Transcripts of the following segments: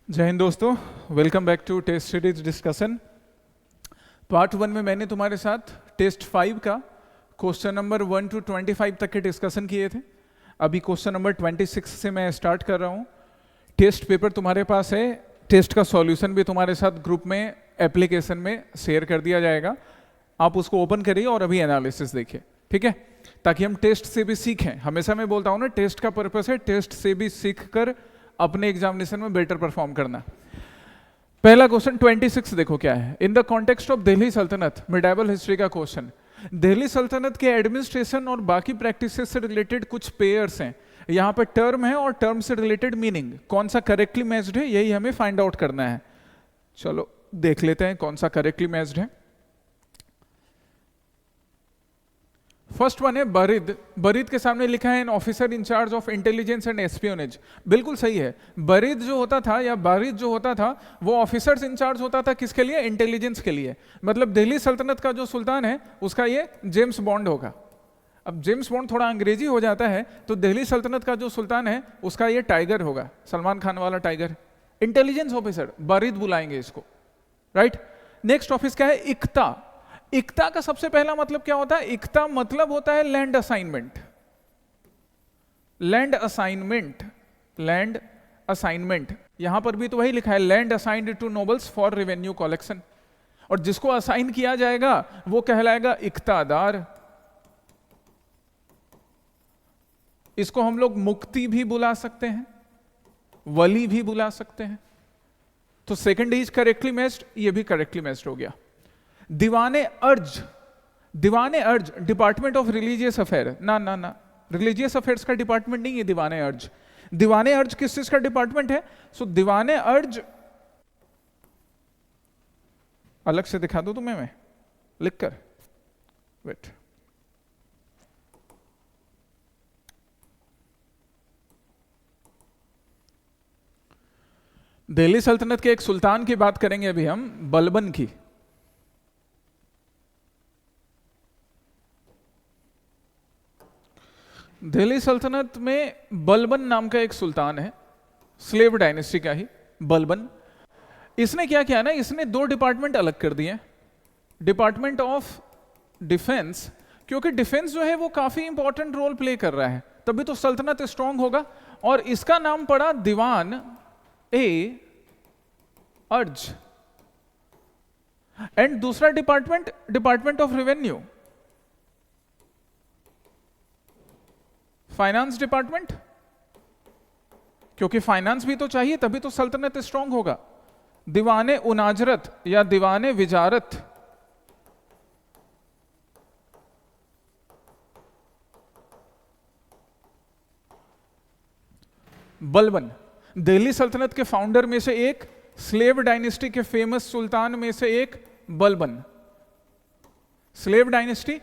जय हिंद दोस्तों, welcome back to test series discussion. Part 1 में मैंने तुम्हारे साथ टेस्ट 5 का क्वेश्चन नंबर 1 to 25 तक के डिस्कशन किए थे। अभी क्वेश्चन नंबर 26 से मैं स्टार्ट कर रहा हूँ। टेस्ट पेपर तुम्हारे पास है, टेस्ट का सॉल्यूशन भी तुम्हारे साथ ग्रुप में एप्लीकेशन में शेयर कर दिया जाएगा। आप उसको ओपन करिए और अभी एनालिसिस देखिए, ठीक है, ताकि हम टेस्ट से भी सीखें। हमेशा मैं बोलता हूँ ना, टेस्ट का पर्पस है टेस्ट से भी सीख कर अपने एग्जामिनेशन में बेटर परफॉर्म करना। पहला क्वेश्चन 26 देखो क्या है। इन द कॉन्टेक्स्ट ऑफ दिल्ली सल्तनत, मिडाइवल हिस्ट्री का क्वेश्चन। दिल्ली सल्तनत के एडमिनिस्ट्रेशन और बाकी प्रैक्टिसेस से रिलेटेड कुछ पेयर्स हैं। यहाँ पे टर्म है और टर्म से रिलेटेड मीनिंग कौन सा करेक्टली मैच्ड है, यही हमें फाइंड आउट करना है। चलो देख लेते हैं कौन सा करेक्टली मैच्ड है। फर्स्ट वन है बरीद। बरीद के सामने लिखा है an officer in charge of intelligence and espionage. बिल्कुल सही है। बरीद जो होता था या बारिद जो होता था वो ऑफिसर्स इंचार्ज होता था, किसके लिए? इंटेलिजेंस के लिए। मतलब दिल्ली सल्तनत का जो सुल्तान है उसका ये जेम्स बॉन्ड होगा। अब जेम्स बॉन्ड थोड़ा अंग्रेजी हो जाता है, तो दिल्ली सल्तनत का जो सुल्तान है उसका ये टाइगर होगा, सलमान खान वाला टाइगर। इंटेलिजेंस ऑफिसर बारिद बुलाएंगे इसको, राइट। नेक्स्ट ऑफिस क्या है? इक्ता। इक्ता का सबसे पहला मतलब क्या होता है? इक्ता मतलब होता है land assignment. Land assignment, land assignment. यहां पर भी तो वही लिखा है, land assigned to nobles for revenue collection. और जिसको असाइन किया जाएगा वो कहलाएगा इक्तादार। इसको हम लोग मुक्ति भी बुला सकते हैं, वली भी बुला सकते हैं। तो सेकंड इज करेक्टली मैच्ड, ये भी करेक्टली मैच्ड हो गया। दीवाने अर्ज। दीवाने अर्ज डिपार्टमेंट ऑफ रिलीजियस अफेयर। ना ना ना, रिलीजियस अफेयर्स का डिपार्टमेंट नहीं है दीवाने अर्ज। दीवाने अर्ज किस चीज का डिपार्टमेंट है? सो दीवाने अर्ज अलग से दिखा दो तुम्हें मैं लिखकर, वेट। दिल्ली सल्तनत के एक सुल्तान की बात करेंगे अभी हम, बलबन की। दिल्ली सल्तनत में बलबन नाम का एक सुल्तान है, स्लेव डायनेस्टी का ही बलबन। इसने क्या किया ना, इसने दो डिपार्टमेंट अलग कर दिए। डिपार्टमेंट ऑफ डिफेंस, क्योंकि डिफेंस जो है वो काफी इंपॉर्टेंट रोल प्ले कर रहा है, तभी तो सल्तनत स्ट्रांग होगा। और इसका नाम पड़ा दीवान ए अर्ज। एंड दूसरा department, department of revenue, finance department, क्योंकि फाइनेंस भी तो चाहिए तभी तो सल्तनत स्ट्रांग होगा। दीवाने उनाजरत या दीवाने विजारत। बलबन दिल्ली सल्तनत के फाउंडर में से एक, स्लेव डायनेस्टी के फेमस सुल्तान में से एक बलबन। स्लेव डायनेस्टी,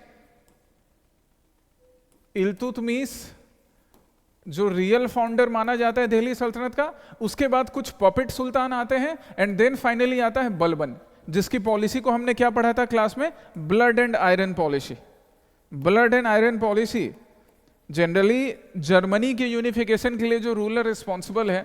इल्तुतमिश जो रियल फाउंडर माना जाता है दिल्ली सल्तनत का, उसके बाद कुछ पपेट सुल्तान आते हैं, एंड देन फाइनली आता है बलबन, जिसकी पॉलिसी को हमने क्या पढ़ा था क्लास में? Blood and iron policy. Blood and iron policy generally Germany के यूनिफिकेशन के लिए जो रूलर रिस्पॉन्सिबल है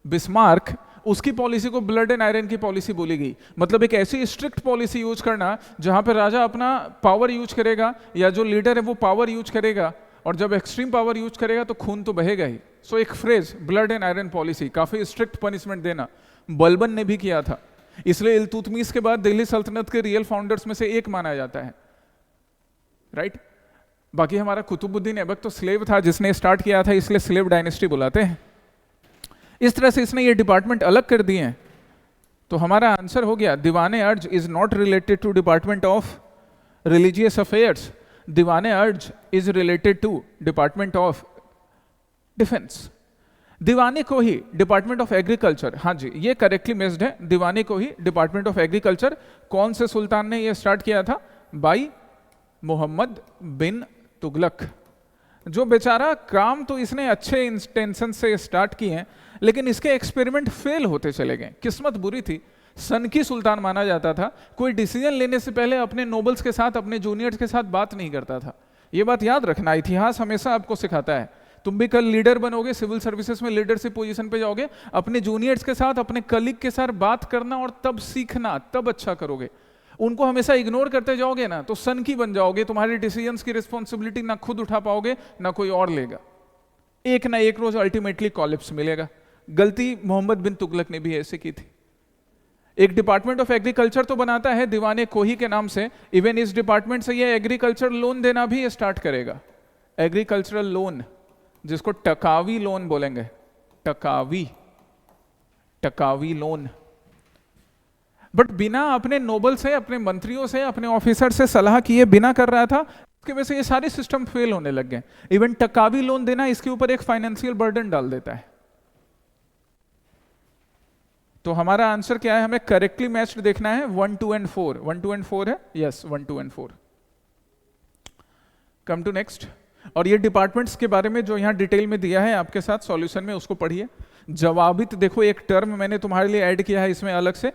बिस्मार्क, उसकी पॉलिसी को ब्लड एंड आयरन की पॉलिसी बोली गई। मतलब एक ऐसी स्ट्रिक्ट पॉलिसी यूज करना जहां पर राजा अपना पावर यूज करेगा या जो लीडर है वो पावर यूज करेगा, और जब एक्सट्रीम पावर यूज करेगा तो खून तो बहेगा ही। सो एक phrase blood and iron policy, काफी स्ट्रिक्ट पनिशमेंट देना, बलबन ने भी किया था। इसलिए इल्तुतमिश के बाद दिल्ली सल्तनत के रियल फाउंडर्स में से एक माना जाता है, राइट। बाकी हमारा कुतुबुद्दीन ऐबक तो स्लेव था जिसने स्टार्ट किया था, इसलिए स्लेव डायनेस्टी बुलाते हैं। इस तरह से इसने ये डिपार्टमेंट अलग कर दिए हैं। तो हमारा आंसर हो गया, Diwane Arz is not related to department of religious affairs. Diwane Arz is related to department of defence. Diwane को ही डिपार्टमेंट ऑफ एग्रीकल्चर, हाँ जी ये करेक्टली मैच्ड है। दीवाने को ही डिपार्टमेंट ऑफ एग्रीकल्चर। कौन से सुल्तान ने ये स्टार्ट किया था? बाई मोहम्मद बिन तुगलक। जो बेचारा काम तो इसने अच्छे इंटेंशन से स्टार्ट किए, लेकिन इसके एक्सपेरिमेंट फेल होते चले गए। किस्मत बुरी थी। सन की सुल्तान माना जाता था, कोई डिसीजन लेने से पहले अपने नोबल्स के साथ, अपने जूनियर्स के साथ बात नहीं करता था। ये बात याद रखना, इतिहास हमेशा आपको सिखाता है तुम भी कल लीडर बनोगे, सिविल सर्विसेज में लीडरशिप पोजीशन पे जाओगे, अपने जूनियर्स के साथ, अपने कलीग के साथ बात करना और तब सीखना, तब अच्छा करोगे। उनको हमेशा इग्नोर करते जाओगे ना तो सन की बन जाओगे, तुम्हारे डिसीजंस की रिस्पॉन्सिबिलिटी ना खुद उठा पाओगे ना कोई और लेगा, एक ना एक रोज अल्टीमेटली कॉलिप्स मिलेगा। गलती मोहम्मद बिन तुगलक ने भी ऐसे की थी। एक डिपार्टमेंट ऑफ एग्रीकल्चर तो बनाता है दीवाने कोही के नाम से, इवन इस डिपार्टमेंट से ये एग्रीकल्चर लोन देना भी स्टार्ट करेगा, एग्रीकल्चरल लोन, जिसको टकावी लोन बोलेंगे, टकावी लोन। बट बिना अपने नोबल से, अपने मंत्रियों से, अपने ऑफिसर से सलाह किए बिना कर रहा था, इसकी वजह से ये सारे सिस्टम फेल होने लग गए। इवन टकावी लोन देना इसके ऊपर एक फाइनेंशियल बर्डन डाल देता है। तो हमारा आंसर क्या है, हमें करेक्टली मैच्ड देखना है 1, 2 एंड 4। 1, 2 एंड 4 है, yes 1, 2 and 4। Come to next. और ये डिपार्टमेंट्स के बारे में जो यहाँ डिटेल में दिया है आपके साथ सॉल्यूशन में, उसको पढ़िए। जवाबित, देखो एक टर्म मैंने तुम्हारे लिए ऐड किया है इसमें अलग से,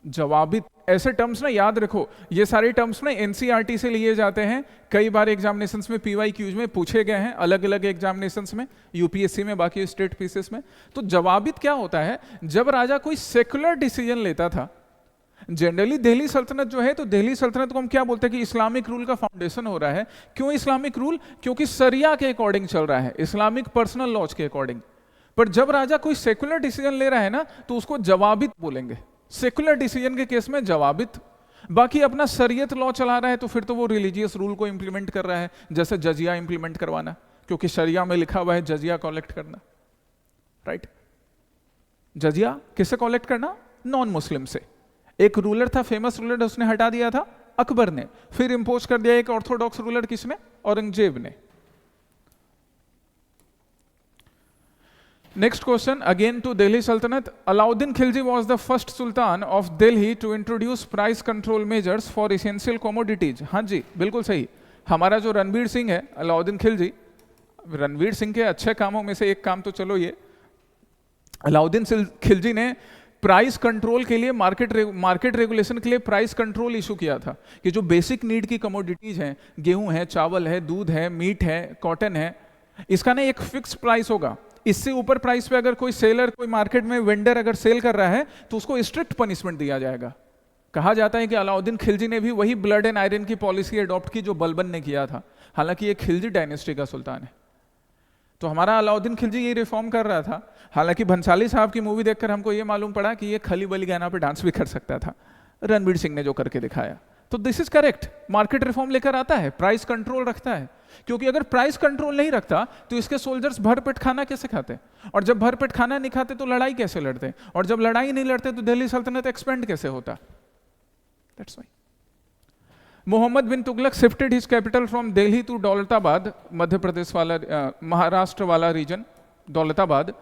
जवाबित। ऐसे टर्म्स ना याद रखो, ये सारे टर्म्स ना एनसीईआरटी से लिए जाते हैं, कई बार एग्जामिनेशंस में पीवाईक्यूज में पूछे गए हैं, अलग अलग एग्जामिनेशंस में, यूपीएससी में, बाकी स्टेट पीसेस में। तो जवाबित क्या होता है, जब राजा कोई सेकुलर डिसीजन लेता था, जनरली दिल्ली सल्तनत जो है, तो दिल्ली सल्तनत को हम क्या बोलते हैं कि इस्लामिक रूल का फाउंडेशन हो रहा है। क्यों इस्लामिक रूल? क्योंकि शरिया के अकॉर्डिंग चल रहा है, इस्लामिक पर्सनल लॉज के अकॉर्डिंग। पर जब राजा कोई सेकुलर डिसीजन ले रहा है ना, तो उसको जवाबित बोलेंगे। सेकुलर डिसीजन के केस में जवाबित। बाकी अपना शरीयत लॉ चला रहा है तो फिर तो वो रिलीजियस रूल को इंप्लीमेंट कर रहा है, जैसे जजिया इंप्लीमेंट करवाना, क्योंकि शरिया में लिखा हुआ है जजिया कलेक्ट करना, राइट। जजिया किससे कलेक्ट करना? नॉन मुस्लिम से। एक रूलर था, फेमस रूलर, उसने हटा दिया था अकबर ने, फिर इंपोज कर दिया एक ऑर्थोडॉक्स रूलर, किसने? औरंगजेब ने। Next question, again to Delhi Sultanate. Alauddin Khilji was the first Sultan of Delhi to introduce price control measures for essential commodities. हाँ जी, बिल्कुल सही। हमारा जो रणवीर सिंह है, अलाउद्दीन खिलजी, रणवीर सिंह के अच्छे कामों में से एक काम तो चलो ये, अलाउद्दीन खिलजी ने प्राइस कंट्रोल के लिए, मार्केट रेगुलेशन के लिए प्राइस कंट्रोल इशू किया था कि जो बेसिक नीड की कमोडिटीज हैं, गेहूं है, चावल है, दूध है, मीट है, कॉटन है, इसका ना एक फिक्स प्राइस होगा। इससे ऊपर प्राइस पे अगर कोई सेलर, कोई मार्केट में वेंडर अगर सेल कर रहा है तो उसको स्ट्रिक्ट पनिशमेंट दिया जाएगा। कहा जाता है कि अलाउद्दीन खिलजी ने भी वही ब्लड एंड आयरन की पॉलिसी अडॉप्ट की जो बलबन ने किया था, हालांकि ये खिलजी डायनेस्टी का सुल्तान है। तो हमारा अलाउद्दीन खिलजी ये रिफॉर्म कर रहा था। हालांकि भंसाली साहब की मूवी देखकर हमको ये मालूम पड़ा कि ये खली बली गाना पे डांस भी कर सकता था, रणवीर सिंह ने जो करके दिखाया। तो this is correct, market reform लेकर आता है, प्राइस कंट्रोल रखता है। क्योंकि अगर प्राइस कंट्रोल नहीं रखता तो इसके सोल्जर्स भरपेट खाना कैसे खाते, और जब भरपेट खाना नहीं खाते तो लड़ाई कैसे लड़ते, और जब लड़ाई नहीं लड़ते तो दिल्ली सल्तनत एक्सपेंड कैसे होता। That's why Mohammad bin Tughlaq shifted his capital from Delhi to Daulatabad, Madhya Pradesh वाला, महाराष्ट्र वाला region Daulatabad,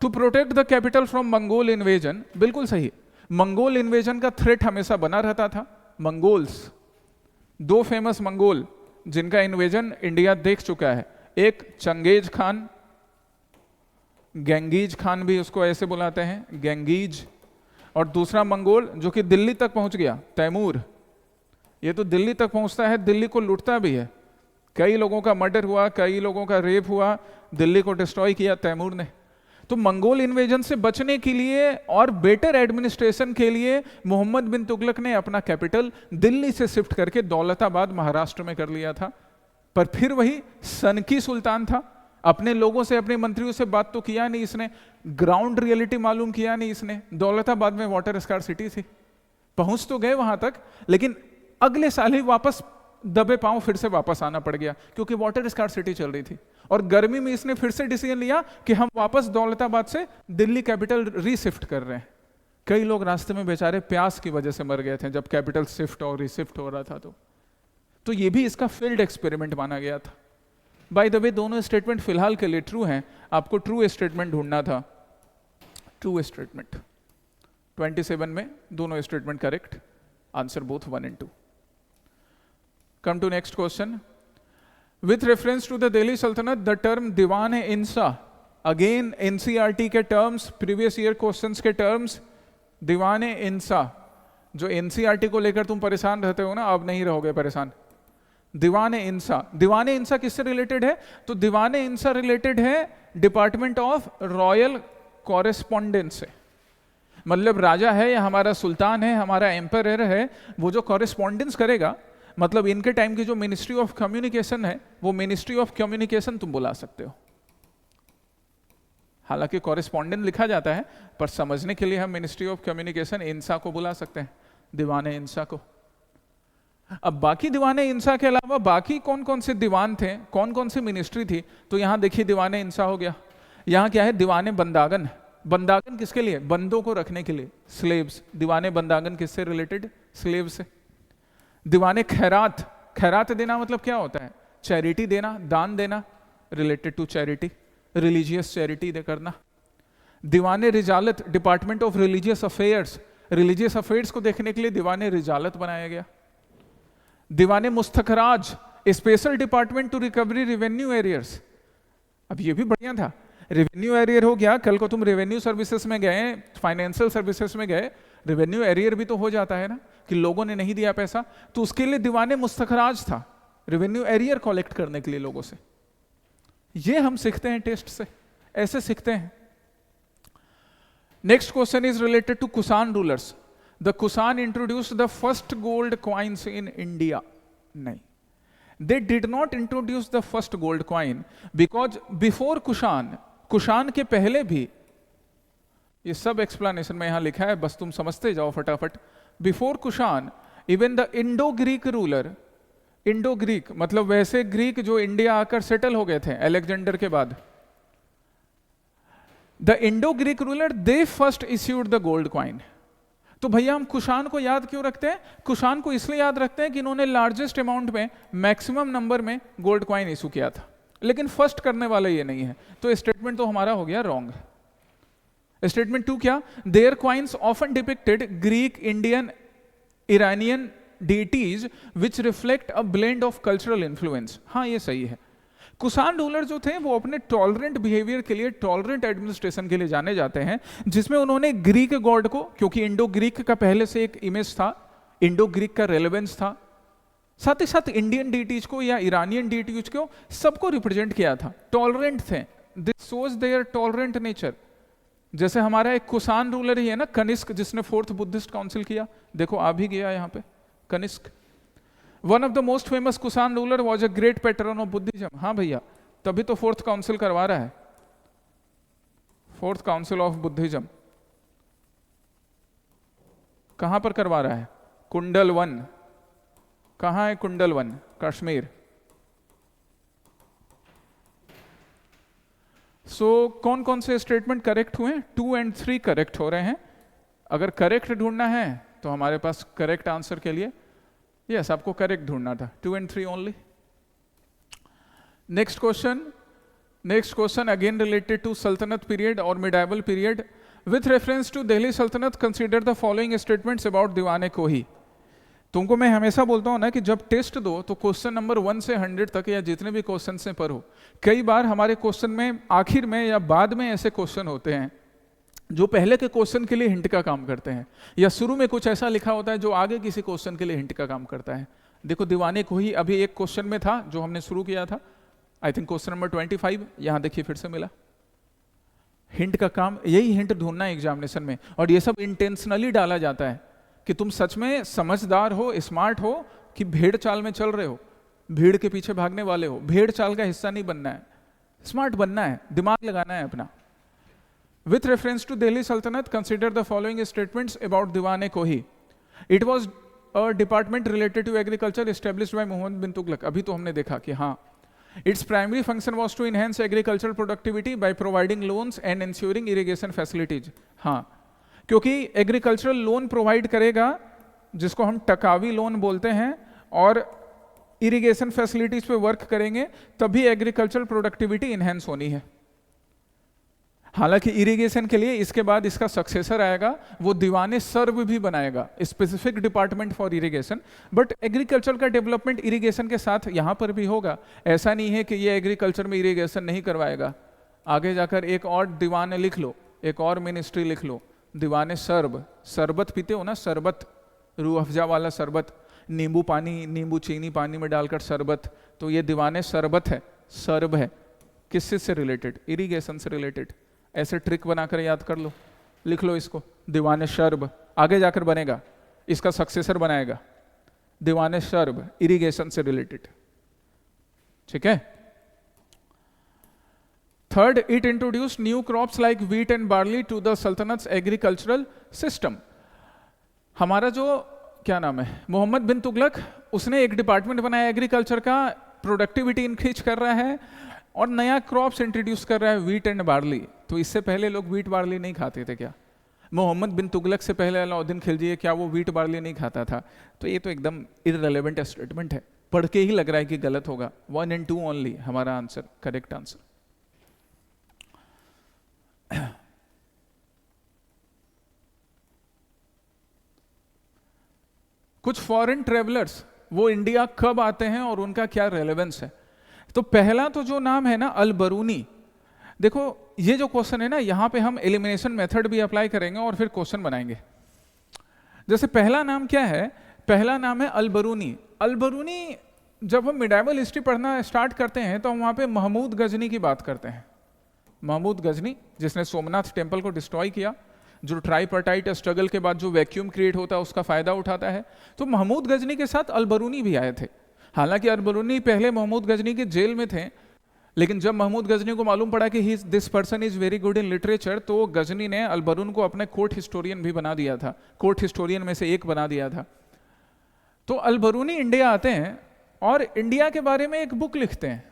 to protect the capital from Mongol invasion. बिल्कुल सही, मंगोल इन्वेजन का थ्रेट हमेशा बना रहता था। मंगोल्स, दो फेमस मंगोल जिनका इन्वेजन इंडिया देख चुका है, एक चंगेज खान, गेंगीज खान भी उसको ऐसे बुलाते हैं, गेंगीज, और दूसरा मंगोल जो कि दिल्ली तक पहुंच गया, तैमूर। ये तो दिल्ली तक पहुंचता है, दिल्ली को लूटता भी है, कई लोगों का मर्डर हुआ, कई लोगों का रेप हुआ, दिल्ली को डिस्ट्रॉय किया तैमूर ने। तो मंगोल इन्वेजन से बचने के लिए और बेटर एडमिनिस्ट्रेशन के लिए मोहम्मद बिन तुगलक ने अपना कैपिटल दिल्ली से शिफ्ट करके दौलताबाद महाराष्ट्र में कर लिया था। पर फिर वही सनकी सुल्तान था, अपने लोगों से, अपने मंत्रियों से बात तो किया नहीं इसने, ग्राउंड रियलिटी मालूम किया नहीं इसने। दौलताबाद में वाटर स्कार्सिटी थी, पहुंच तो गए वहां तक, लेकिन अगले साल ही वापस दबे पांव फिर से वापस आना पड़ गया, क्योंकि वाटर स्कार्सिटी चल रही थी। और गर्मी में इसने फिर से डिसीजन लिया कि हम वापस दौलताबाद से दिल्ली कैपिटल रीशिफ्ट कर रहे हैं। कई लोग रास्ते में बेचारे प्यास की वजह से मर गए थे जब कैपिटल शिफ्ट और रीशिफ्ट हो रहा था। तो ये भी इसका फील्ड एक्सपेरिमेंट माना गया था। बाय द वे दोनों स्टेटमेंट फिलहाल के लिए ट्रू हैं, आपको ट्रू स्टेटमेंट ढूंढना था। ट्रू स्टेटमेंट 27 में दोनों statement correct, answer both 1 and 2। Come to next question. With reference to the Delhi Sultanate, the term Diwan-e-Insa, again NCERT के terms, previous year questions के terms, Diwan-e-Insa, जो NCERT को लेकर तुम परेशान रहते हो ना, अब नहीं रहोगे परेशान। दीवान इंसा किससे रिलेटेड है? तो दीवान इंसा रिलेटेड है डिपार्टमेंट ऑफ रॉयल कॉरेस्पॉन्डेंस से। मतलब राजा है या हमारा सुल्तान है, हमारा एम्परर है, वो जो कॉरेस्पॉन्डेंस करेगा, मतलब इनके टाइम की जो मिनिस्ट्री ऑफ कम्युनिकेशन है, वो मिनिस्ट्री ऑफ कम्युनिकेशन तुम बुला सकते हो। हालांकि कॉरेस्पॉन्डेंट लिखा जाता है, पर समझने के लिए हम मिनिस्ट्री ऑफ कम्युनिकेशन इंसा को बुला सकते हैं, दीवान इंसा को। अब बाकी दीवान इंसा के अलावा बाकी कौन कौन से दीवान थे, कौन कौन सी मिनिस्ट्री थी? तो यहां देखिए दीवान इंसा हो गया। यहां क्या है? दीवान बंदागन। बंदागन किसके लिए? बंदों को रखने के लिए, स्लेव्स। दीवान बंदागन किससे रिलेटेड? स्लेव से। दीवान खैरात, खैरात देना मतलब क्या होता है? चैरिटी देना, दान देना, related to charity, religious charity दे करना। दीवान रिजालत, department of religious affairs, religious affairs को देखने के लिए दीवान रिजालत बनाया गया। दीवान मुस्तखराज, special department to recovery revenue arrears. अब ये भी बढ़िया था, रेवेन्यू एरियर हो गया। कल को तुम रेवेन्यू सर्विसेज में गए, फाइनेंशियल सर्विसेज में गए, रेवेन्यू एरियर भी तो हो जाता है ना कि लोगों ने नहीं दिया पैसा, तो उसके लिए दीवान मुस्तखराज था, रेवेन्यू एरियर कलेक्ट करने के लिए लोगों से। ये हम सीखते हैं टेस्ट से, ऐसे सीखते हैं। Next question is related to Kushan rulers. The Kushan introduced the first gold coins in India. नहीं, they did not introduce the first gold coin because before Kushan के पहले भी, ये सब एक्सप्लेनेशन में यहां लिखा है, बस तुम समझते जाओ फटाफट। Before Kushan even the Indo Greek ruler, Indo Greek मतलब वैसे ग्रीक जो इंडिया आकर सेटल हो गए थे अलेक्जेंडर के बाद, the Indo Greek ruler they first issued the gold coin. तो भैया हम कुषाण को याद क्यों रखते हैं? कुषाण को इसलिए याद रखते हैं कि इन्होंने लार्जेस्ट अमाउंट में, मैक्सिमम नंबर में गोल्ड कॉइन इशू किया था, लेकिन फर्स्ट करने वाला ये नहीं है। तो स्टेटमेंट तो हमारा हो गया रॉन्ग। स्टेटमेंट 2 क्या? Their coins often depicted Greek, Indian, Iranian deities which reflect a blend of cultural influence. हाँ, ये सही है। कुषाण रूलर जो थे वो अपने टॉलरेंट बिहेवियर के लिए, टॉलरेंट एडमिनिस्ट्रेशन के लिए जाने जाते हैं, जिसमें उन्होंने ग्रीक गॉड को, क्योंकि इंडो ग्रीक का पहले से एक इमेज था, इंडो ग्रीक का रेलेवेंस था, साथ ही साथ इंडियन डीटीज को या ईरानियन डीटीज को, सबको रिप्रेजेंट किया था, टॉलरेंट थे। This shows their tolerant nature. जैसे हमारा एक कुषाण रूलर ही है ना, कनिष्क, जिसने 4th बुद्धिस्ट काउंसिल किया, देखो आ भी गया यहाँ पे Kanishka. One of the most famous Kushan ruler was a great patron of Buddhism. हाँ भैया, तभी तो 4th काउंसिल करवा रहा है, 4th काउंसिल ऑफ बुद्धिज्म। कहां पर करवा रहा है? कुंडल वन। कहां है कुंडल वन? कश्मीर। कौन कौन से स्टेटमेंट करेक्ट हुए? 2 और 3 करेक्ट हो रहे हैं। अगर करेक्ट ढूंढना है तो हमारे पास करेक्ट आंसर के लिए, यस, आपको करेक्ट ढूंढना था, 2 और 3 only. Next question again related to सल्तनत पीरियड और medieval period. With reference to Delhi सल्तनत consider the following statements about दीवाने कोही। तुमको मैं हमेशा बोलता हूं ना कि जब टेस्ट दो तो क्वेश्चन नंबर 1 से 100 तक या जितने भी क्वेश्चन से पर हो, कई बार हमारे क्वेश्चन में आखिर में या बाद में ऐसे क्वेश्चन होते हैं जो पहले के क्वेश्चन के लिए हिंट का काम करते हैं, या शुरू में कुछ ऐसा लिखा होता है जो आगे किसी क्वेश्चन के लिए हिंट का काम करता है। देखो दीवाने कोही अभी एक क्वेश्चन में था जो हमने शुरू किया था, आई थिंक क्वेश्चन नंबर 25, यहां देखिए फिर से मिला। हिंट का काम, यही हिंट ढूंढना है एग्जामिनेशन में, और ये सब इंटेंशनली डाला जाता है कि तुम सच में समझदार हो, स्मार्ट हो, कि भेड़ चाल में चल रहे हो, भीड़ के पीछे भागने वाले हो। भेड़ चाल का हिस्सा नहीं बनना है, स्मार्ट बनना है, दिमाग लगाना है अपना। With reference to Delhi Sultanate, consider the following statements about Diwan-e Kohi. It was a department related to agriculture established by Muhammad bin Tughlaq. अभी तो हमने देखा कि हाँ, its primary function was to enhance agricultural productivity by providing loans and ensuring irrigation facilities. हाँ, क्योंकि agricultural loan provide करेगा, जिसको हम टकावी लोन बोलते हैं, और इरिगेशन फैसिलिटीज पे वर्क करेंगे, तभी एग्रीकल्चरल प्रोडक्टिविटी इनहेंस होनी है। हालांकि इरिगेशन के लिए इसके बाद इसका सक्सेसर आएगा, वो दीवाने सर्व भी बनाएगा, specific department for irrigation. But agriculture का डेवलपमेंट इरिगेशन के साथ यहाँ पर भी होगा। ऐसा नहीं है कि ये एग्रीकल्चर में इरिगेशन नहीं करवाएगा। आगे जाकर एक और दीवाने लिख लो, एक और मिनिस्ट्री लिख लो, दीवाने सर्ब। शरबत पीते हो ना, शरबत, रूह अफ़ज़ा वाला शरबत, नींबू पानी, नींबू चीनी पानी में डालकर शरबत, तो ये दीवाने शरबत है, सर्ब है, किससे से रिलेटेड? इरिगेशन से रिलेटेड। ऐसे ट्रिक बनाकर याद कर लो, लिख लो इसको, दीवाने शर्ब, आगे जाकर बनेगा, इसका सक्सेसर बनाएगा, दीवाने शर्ब, इरिगेशन से रिलेटेड। ठीक है। Third, it introduce new crops like wheat and barley to the सल्तनत्स एग्रीकल्चरल सिस्टम। हमारा जो क्या नाम है, मोहम्मद बिन तुगलक, उसने एक डिपार्टमेंट बनाया एग्रीकल्चर का, प्रोडक्टिविटी इंक्रीज कर रहा है और नया क्रॉप्स इंट्रोड्यूस कर रहा है, व्हीट एंड बार्ली। तो इससे पहले लोग व्हीट बार्ली नहीं खाते थे क्या? मोहम्मद बिन तुगलक से पहले अलाउद्दीन खिलजी, क्या वो व्हीट बार्ली नहीं खाता था? तो ये तो एकदम इररेलेवेंट स्टेटमेंट है, पढ़ के ही लग रहा है कि गलत होगा। 1 and 2 ओनली हमारा आंसर, करेक्ट आंसर। कुछ फॉरेन ट्रेवलर्स वो इंडिया कब आते हैं और उनका क्या रेलेवेंस है? तो पहला तो जो नाम है ना, अल बरूनी। देखो ये जो क्वेश्चन है ना, यहां पे हम एलिमिनेशन मेथड भी अप्लाई करेंगे और फिर क्वेश्चन बनाएंगे। जैसे पहला नाम क्या है? पहला नाम है अल बरूनी। अल बरूनी, जब हम मिडाइवल हिस्ट्री पढ़ना स्टार्ट करते हैं तो हम वहां पे महमूद गजनी की बात करते हैं। महमूद गजनी जिसने सोमनाथ टेम्पल को डिस्ट्रॉय किया, जो ट्राइपार्टाइट स्ट्रगल के बाद जो वैक्यूम क्रिएट होता है उसका फायदा उठाता है। तो महमूद गजनी के साथ अल बरूनी भी आए थे। हालांकि अल बरूनी पहले महमूद गजनी के जेल में थे, लेकिन जब महमूद गजनी को मालूम पड़ा कि this person is very good in literature, तो गजनी ने अल बरून को अपने कोर्ट हिस्टोरियन भी बना दिया था, कोर्ट हिस्टोरियन में से एक बना दिया था। तो अल बरूनी इंडिया आते हैं और इंडिया के बारे में एक बुक लिखते हैं,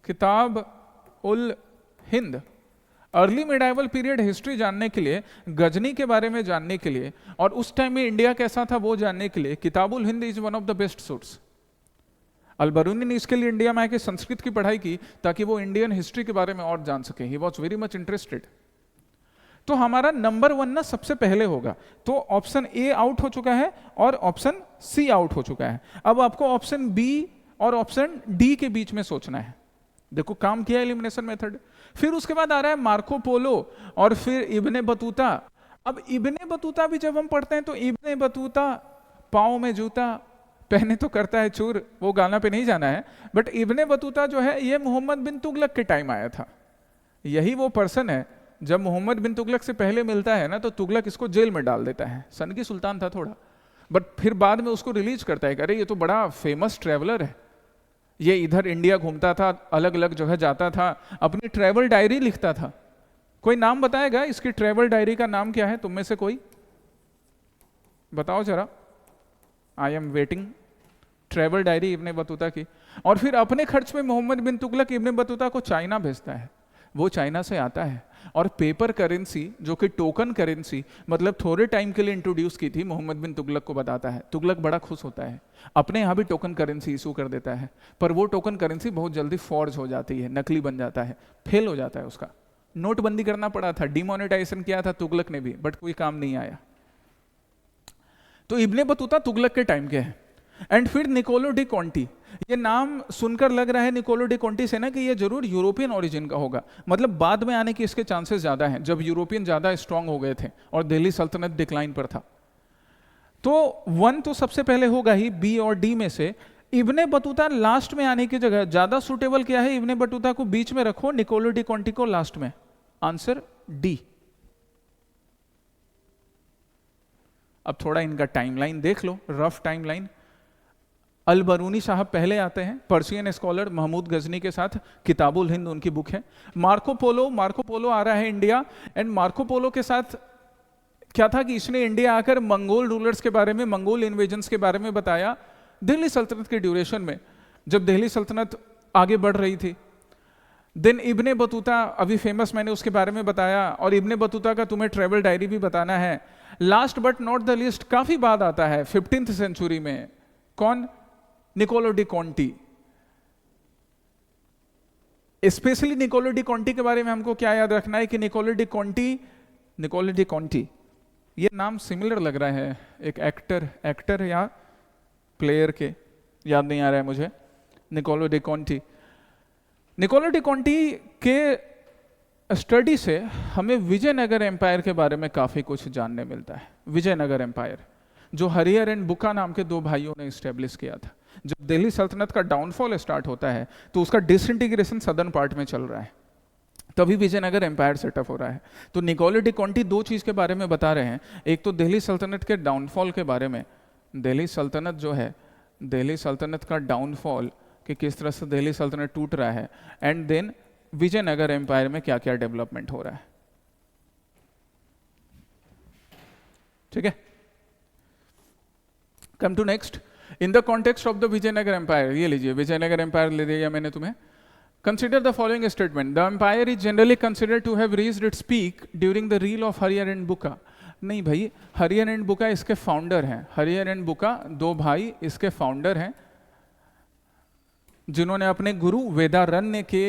Kitab ul Hind. Early medieval period history जानने के लिए, गजनी के बारे में जानने के लिए और उस टाइम में इंडिया कैसा था वो जानने के लिए Kitabul Hind is one of the best source. Al Biruni ने इसके लिए इंडिया में आके संस्कृत की पढ़ाई की ताकि वो इंडियन हिस्ट्री के बारे में और जान सके। He was very much interested. तो हमारा नंबर 1 ना सबसे पहले होगा। तो ऑप्शन ए आउट हो चुका है और ऑप्शन सी आउट हो चुका है। अब आपको ऑप्शन बी और ऑप्शन डी के बीच में सोचना है। देखो काम किया एलिमिनेशन मेथड। फिर उसके बाद आ रहा है मार्को पोलो और फिर इब्ने बतूता। अब इब्ने बतूता भी जब हम पढ़ते हैं तो इब्ने बतूता पाँव में जूता पहने तो करता है चूर, वो गाना पे नहीं जाना है, बट इब्ने बतूता जो है ये मोहम्मद बिन तुगलक के टाइम आया था। यही वो पर्सन है, जब मोहम्मद बिन तुगलक से पहले मिलता है ना तो तुगलक इसको जेल में डाल देता है। सन की सुल्तान था थोड़ा, बट फिर बाद में उसको रिलीज करता है, अरे ये तो बड़ा फेमस ट्रेवलर है, ये इधर इंडिया घूमता था, अलग अलग जगह जाता था, अपनी ट्रैवल डायरी लिखता था। कोई नाम बताएगा इसकी ट्रैवल डायरी का नाम क्या है? तुम में से कोई बताओ जरा। I am waiting. Travel diary Ibn Battuta की। और फिर अपने खर्च में मोहम्मद बिन तुगलक इब्ने बतूता को चाइना भेजता है। वो चाइना से आता है और पेपर करेंसी जो कि टोकन करेंसी मतलब थोड़े टाइम के लिए इंट्रोड्यूस की थी, मोहम्मद बिन तुगलक को बताता है। तुगलक बड़ा खुश होता है, अपने यहाँ भी टोकन करेंसी इशू कर देता है, पर वो टोकन करेंसी बहुत जल्दी फॉर्ज हो जाती है, नकली बन जाता है, फेल हो जाता है उसका। नोटबंदी करना पड़ा था, डिमोनेटाइजेशन किया था तुगलक ने भी, बट कोई काम नहीं आया। तो इब्ने बतूता तुगलक के टाइम के हैं। एंड फिर निकोलो डी कॉन्टी, ये नाम सुनकर लग रहा है निकोलो डी कॉन्टी से ना कि ये जरूर यूरोपियन ओरिजिन का होगा, मतलब बाद में आने की इसके चांसेस ज्यादा हैं, जब यूरोपियन ज्यादा स्ट्रांग हो गए थे और दिल्ली सल्तनत डिक्लाइन पर था। तो 1 तो सबसे पहले होगा ही, बी और डी में से। इब्ने बतूता लास्ट में आने की जगह ज्यादा सुटेबल क्या है? इब्ने बतूता को बीच में रखो, निकोलो डी कॉन्टी को लास्ट में। Answer D. अब थोड़ा इनका टाइमलाइन देख लो, रफ टाइमलाइन। अल बरूनी साहब पहले आते हैं, पर्शियन स्कॉलर महमूद गजनी के साथ, किताबुल हिंद उनकी बुक है। मार्को पोलो आ रहा है इंडिया, एंड मार्को पोलो के साथ क्या था कि इसने इंडिया आकर मंगोल रूलर्स के बारे में, मंगोल इन्वेजन्स के बारे में बताया दिल्ली सल्तनत के ड्यूरेशन में, जब दिल्ली सल्तनत आगे बढ़ रही थी। देन इब्ने बतूता, अभी फेमस मैंने उसके बारे में बताया, और इब्ने बतूता का तुम्हें ट्रेवल डायरी भी बताना है। Last but not the least, काफी बाद आता है 15th सेंचुरी में, कौन? Nicolo de Conti. Specially Nicolo de Conti के बारे में हमको क्या याद रखना है कि निकोलो डी कॉन्टी ये नाम सिमिलर लग रहा है एक एक्टर या प्लेयर के, याद नहीं आ रहा है मुझे। निकोलो डी कॉन्टी के स्टडी से हमें विजयनगर एम्पायर के बारे में काफी कुछ जानने मिलता है। विजयनगर एम्पायर, जो हरिहर एंड बुका नाम के दो भाइयों ने इस्टेब्लिश किया था। जब दिल्ली सल्तनत का डाउनफॉल स्टार्ट होता है तो उसका डिसइंटीग्रेशन सदर्न पार्ट में चल रहा है, तभी विजयनगर एम्पायर सेटअप हो रहा है। तो निकोलो डी कॉन्टी दो चीज़ के बारे में बता रहे हैं, एक तो दिल्ली सल्तनत के डाउनफॉल के बारे में, दिल्ली सल्तनत जो है, दिल्ली सल्तनत का डाउनफॉल कि किस तरह से दिल्ली सल्तनत टूट रहा है, एंड देन विजयनगर एम्पायर में क्या क्या डेवलपमेंट हो रहा है। ठीक है, come to next, in the context of the Vijayanagara empire, ये लीजिए विजयनगर एम्पायर ले दिया मैंने तुम्हें। Consider the following statement. The empire is generally considered to have reached its peak during the rule of Harihar and बुका। नहीं भाई, हरिहर एंड बुका इसके फाउंडर हैं, हरिहर एंड बुका दो भाई इसके फाउंडर हैं, जिन्होंने अपने गुरु वेदारण्य के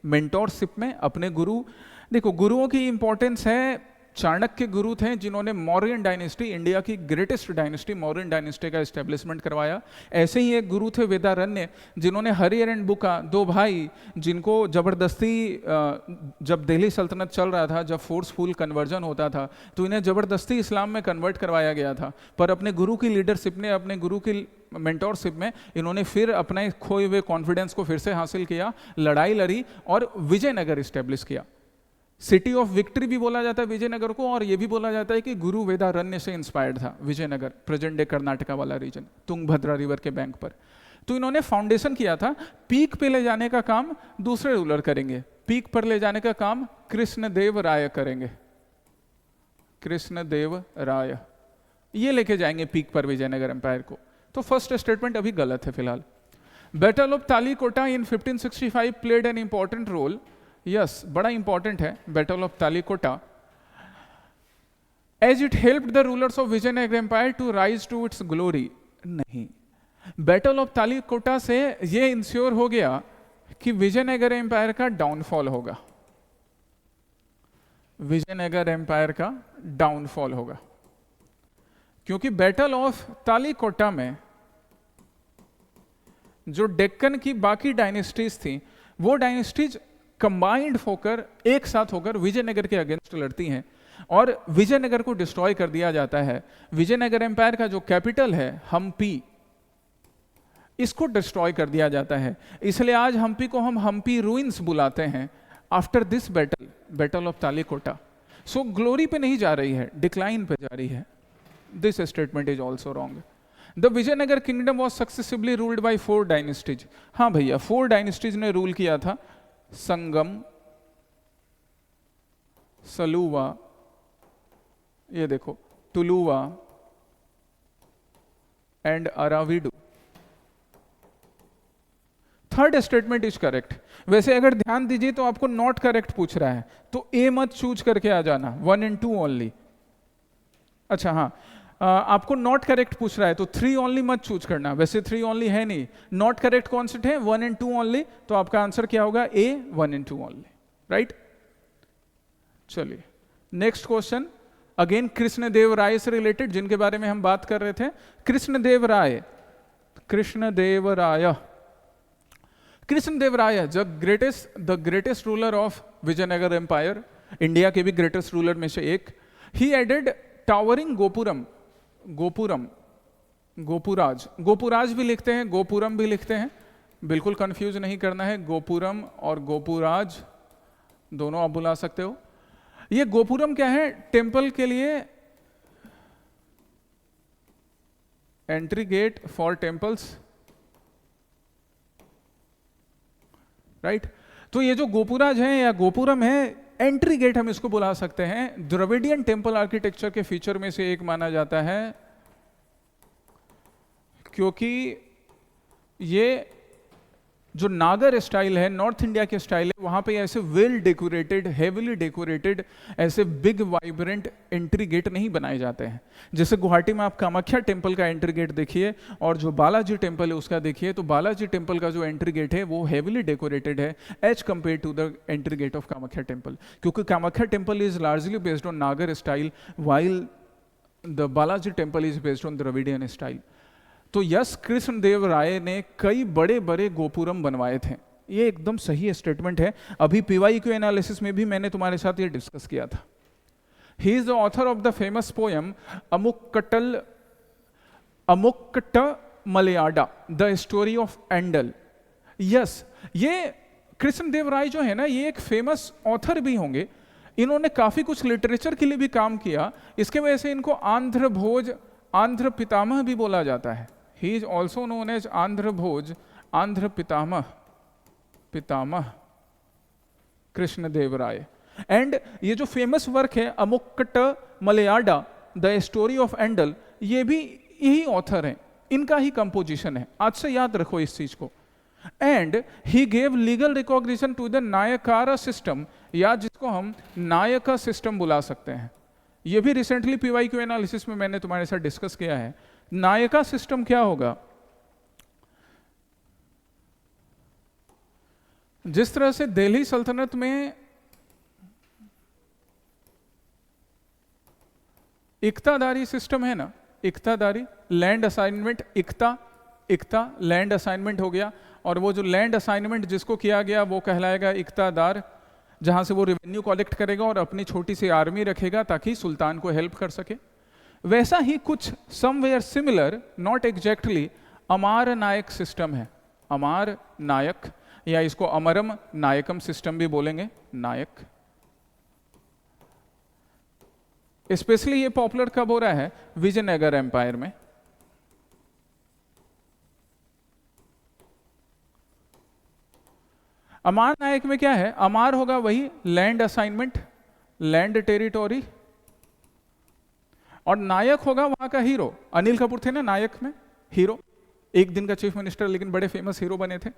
मेंटोरशिप में अपने गुरु, देखो गुरुओं की इंपॉर्टेंस है। चाणक्य गुरु थे जिन्होंने मौर्यन डायनेस्टी, इंडिया की ग्रेटेस्ट डायनेस्टी मौर्यन डायनेस्टी का एस्टेब्लिशमेंट करवाया। ऐसे ही एक गुरु थे वेदारण्य, जिन्होंने हरिहर एंड बुका दो भाई, जिनको जबरदस्ती, जब दिल्ली सल्तनत चल रहा था, जब फोर्सफुल कन्वर्जन होता था तो इन्हें जबरदस्ती इस्लाम में कन्वर्ट करवाया गया था, पर अपने गुरु की लीडरशिप ने, अपने गुरु की मेंटोरशिप में इन्होंने फिर अपने खोए हुए कॉन्फिडेंस को फिर से हासिल किया, लड़ाई लड़ी और विजयनगर इस्टेब्लिश किया। सिटी ऑफ विक्ट्री भी बोला जाता है विजयनगर को, और ये भी बोला जाता है कि गुरु वेदारण्य से इंस्पायर्ड था विजयनगर, प्रेजेंट डे कर्नाटका वाला रीजन, तुंगभद्रा रिवर के बैंक पर। तो इन्होंने फाउंडेशन किया था। पीक पे ले जाने का काम दूसरे रूलर करेंगे, पीक पर ले जाने का काम कृष्णदेव राय करेंगे, कृष्णदेव राय ये लेके जाएंगे पीक पर विजयनगर एम्पायर को। तो फर्स्ट स्टेटमेंट अभी गलत है फिलहाल। Battle of Talikota in 1565 played an important role. Yes, बड़ा इंपॉर्टेंट है battle of Talikota, as it helped the rulers of Vijayanagara empire to rise to its glory. नहीं, बैटल ऑफ तालीकोटा से यह इंश्योर हो गया कि विजयनगर एम्पायर का डाउनफॉल होगा, विजयनगर एम्पायर का डाउनफॉल होगा, क्योंकि बैटल ऑफ तालीकोटा में जो डेक्कन की बाकी डायनेस्टीज थी, वो डायनेस्टीज कंबाइंड होकर, एक साथ होकर विजयनगर के अगेंस्ट लड़ती हैं और विजयनगर को डिस्ट्रॉय कर दिया जाता है। विजयनगर एम्पायर का जो कैपिटल है हम्पी, इसको डिस्ट्रॉय कर दिया जाता है। इसलिए आज हम्पी को हम हम्पी रूइंस बुलाते हैं after this battle, battle of Talikota. So glory पे नहीं जा रही है, डिक्लाइन पे जा रही है। This statement is also wrong. The Vijayanagara kingdom was successively ruled by 4 dynasties. हाँ भैया, 4 डायनेस्टीज ने रूल किया था, संगम, सलुवा, ये देखो Tuluva and Aravidu. Third statement is correct. वैसे अगर ध्यान दीजिए तो आपको नॉट करेक्ट पूछ रहा है तो ए मत चूज करके आ जाना, 1 and 2 ओनली। अच्छा हाँ, आपको नॉट करेक्ट पूछ रहा है तो 3 ओनली मत चूज करना, वैसे 3 ओनली है नहीं। नॉट करेक्ट कौन से थे? 1 and 2 ओनली, तो आपका आंसर क्या होगा? ए, 1 and 2 ओनली, राइट। चलिए नेक्स्ट क्वेश्चन, अगेन कृष्णदेव राय से रिलेटेड, जिनके बारे में हम बात कर रहे थे। Krishnadeva Raya, Krishnadeva Raya, Krishnadeva Raya the greatest ruler of Vijayanagara empire, India के भी ग्रेटेस्ट रूलर में से एक। He added towering gopuram, gopuram, गोपुराज, गोपुराज भी लिखते हैं, गोपुरम भी लिखते हैं, बिल्कुल कंफ्यूज नहीं करना है। गोपुरम और गोपुराज दोनों आप बुला सकते हो। ये गोपुरम क्या है? टेंपल के लिए entry get for temples, right. तो ये जो गोपुराज है या गोपुरम है, एंट्री गेट हम इसको बुला सकते हैं। द्रविडियन टेंपल आर्किटेक्चर के फीचर में से एक माना जाता है, क्योंकि ये जो नागर स्टाइल है, नॉर्थ इंडिया के स्टाइल है, वहां पे ऐसे वेल डेकोरेटेड, हेवीली डेकोरेटेड, ऐसे बिग वाइब्रेंट एंट्री गेट नहीं बनाए जाते हैं। जैसे गुवाहाटी में आप कामाख्या टेंपल का एंट्री गेट देखिए और जो बालाजी टेंपल है उसका देखिए, तो बालाजी टेंपल का जो एंट्री गेट है वो हेवीली डेकोरेटेड है as compare to the entry gate of Kamakhya temple, क्योंकि Kamakhya temple is largely based on Nagara style while the Balaji temple is based on Dravidian style. तो यस, कृष्णदेव राय ने कई बड़े बड़े गोपुरम बनवाए थे, ये एकदम सही स्टेटमेंट है। अभी PYQ एनालिसिस में भी मैंने तुम्हारे साथ ये डिस्कस किया था। He is the author of the famous poem अमुक्कटल Amuktamalyada, the story of Andal. Yes, ये कृष्णदेव राय जो है ना, ये एक फेमस ऑथर भी होंगे। इन्होंने काफी कुछ लिटरेचर के लिए भी काम किया, इसके वजह से इनको आंध्र भोज, आंध्र पितामह भी बोला जाता है। He is also known as Andhra Bhoja, Andhra Pitamaha, Pitamaha Krishnadeva Raya. And ये जो फेमस वर्क है Amuktamalyada, the story of Andal, ये भी यही ऑथर हैं, इनका ही कंपोजिशन है। आज से याद रखो इस चीज को। And he gave legal recognition to the Nayakara system, या जिसको हम नायका सिस्टम बुला सकते हैं। ये भी रिसेंटली पीवाईक्यू एनालिसिस में मैंने तुम्हारे साथ डिस्कस किया है। नायका सिस्टम क्या होगा? जिस तरह से दिल्ली सल्तनत में इक्तादारी सिस्टम है ना, इक्तादारी, लैंड असाइनमेंट, इक्ता लैंड असाइनमेंट हो गया, और वो जो लैंड असाइनमेंट जिसको किया गया वो कहलाएगा इक्तादार, जहां से वो रेवेन्यू कलेक्ट करेगा और अपनी छोटी सी आर्मी रखेगा ताकि सुल्तान को हेल्प कर सके। वैसा ही कुछ somewhere similar, not exactly, Amara Nayaka system है। अमार नायक, या इसको अमरम नायकम सिस्टम भी बोलेंगे, नायक। स्पेशली ये पॉपुलर कब हो रहा है? विजयनगर एम्पायर में। अमार नायक में क्या है? अमार होगा वही लैंड असाइनमेंट, लैंड टेरिटोरी, और नायक होगा वहां का हीरो। अनिल कपूर थे ना नायक में, हीरो, एक दिन का चीफ मिनिस्टर, लेकिन बड़े फेमस हीरो बने थे।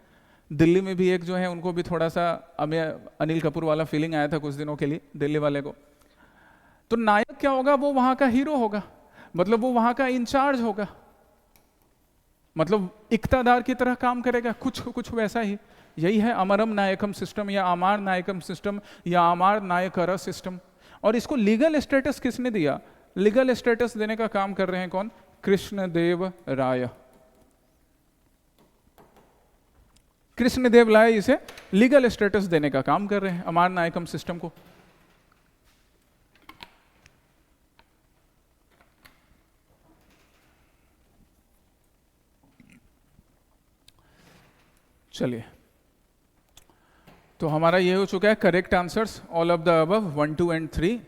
दिल्ली में भी एक जो है, उनको भी थोड़ा सा अनिल कपूर वाला फीलिंग आया था कुछ दिनों के लिए दिल्ली वाले को। तो नायक क्या होगा? वो वहां का हीरो होगा, मतलब वो वहां का इंचार्ज होगा, मतलब इक्तादार की तरह काम करेगा, कुछ वैसा ही। यही है अमरम नायकम सिस्टम, या अमार नायकम सिस्टम, या अमार नायकर सिस्टम। और इसको लीगल स्टेटस किसने दिया? लीगल स्टेटस देने का काम कर रहे हैं कौन? कृष्णदेव राय। कृष्णदेव राय इसे लीगल स्टेटस देने का काम कर रहे हैं, अमार नायकम सिस्टम को। चलिए, तो हमारा ये हो चुका है correct answers, all of the above 1, 2 and 3।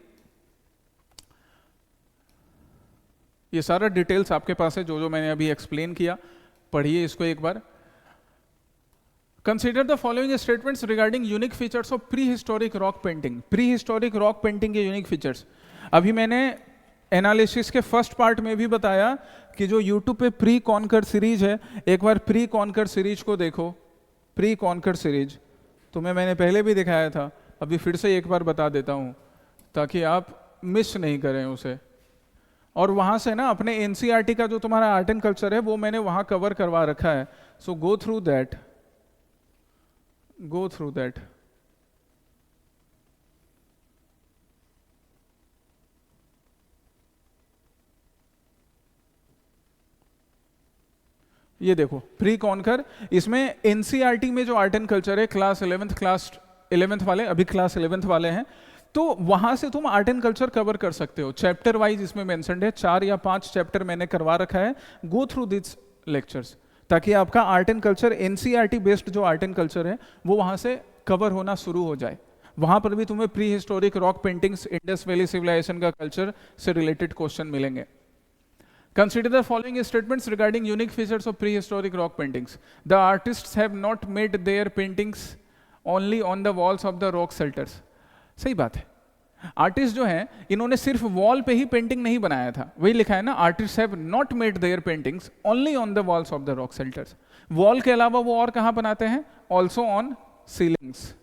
ये सारा डिटेल्स आपके पास है, जो मैंने अभी एक्सप्लेन किया, पढ़िए इसको एक बार। Consider the following statements regarding unique features of prehistoric rock painting. Prehistoric rock painting के यूनिक फीचर्स अभी मैंने एनालिसिस के फर्स्ट पार्ट में भी बताया कि जो यूट्यूब पे प्री कॉन्कर सीरीज है, एक बार प्री कॉन्कर सीरीज को देखो। प्री कॉन्कर सीरीज तुम्हें मैंने पहले भी दिखाया था, अभी फिर से एक बार बता देता हूँ ताकि आप मिस नहीं करें उसे। और वहाँ से ना अपने एनसीईआरटी का जो तुम्हारा आर्ट एंड कल्चर है वो मैंने वहाँ कवर करवा रखा है, so go through that, go through that. ये देखो प्री कॉन्कर, इसमें एनसीईआरटी में जो आर्ट एंड कल्चर है क्लास 11th वाले, अभी क्लास 11th वाले हैं, तो वहां से तुम आर्ट एंड कल्चर कवर कर सकते हो। चैप्टर वाइज इसमें मेंशन्ड है, 4 या 5 चैप्टर मैंने करवा रखा है। गो थ्रू दिस लेक्चर्स ताकि आपका art and culture, NCERT based जो आर्ट एंड कल्चर है वो वहां से कवर होना शुरू हो जाए। वहां पर भी तुम्हें prehistoric rock paintings, Indus valley civilisation का कल्चर से रिलेटेड क्वेश्चन मिलेंगे। Consider the following statements regarding unique features of prehistoric rock paintings. The artists have not made their paintings only on the walls of the rock shelters. सही बात है, artist जो हैं इन्होंने सिर्फ वॉल पे ही पेंटिंग नहीं बनाया था, वही लिखा है ना, artist have not made their paintings only on the walls of the rock shelters. Wall के अलावा वो और कहाँ बनाते हैं? ऑल्सो ऑन सीलिंग्स,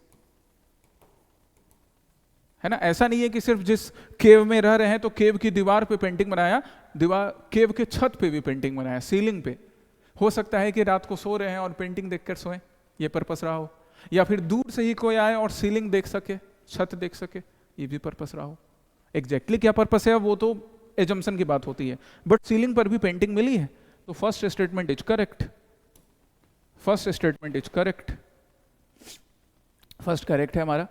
है ना। ऐसा नहीं है कि सिर्फ जिस केव में रह रहे हैं तो केव की दीवार पे पेंटिंग बनाया, दीवार केव के छत पे भी पेंटिंग बनाया, सीलिंग पे। हो सकता है कि रात को सो रहे हैं और पेंटिंग देखकर सोएं, ये पर्पस रहा हो, या फिर दूर से ही कोई आए और सीलिंग देख सके, छत देख सके, ये भी पर्पस रहा हो। एग्जैक्टली क्या पर्पस है वो तो एजम्पशन की बात होती है, बट सीलिंग पर भी पेंटिंग मिली है, तो first statement is correct, first statement is correct, first correct है हमारा।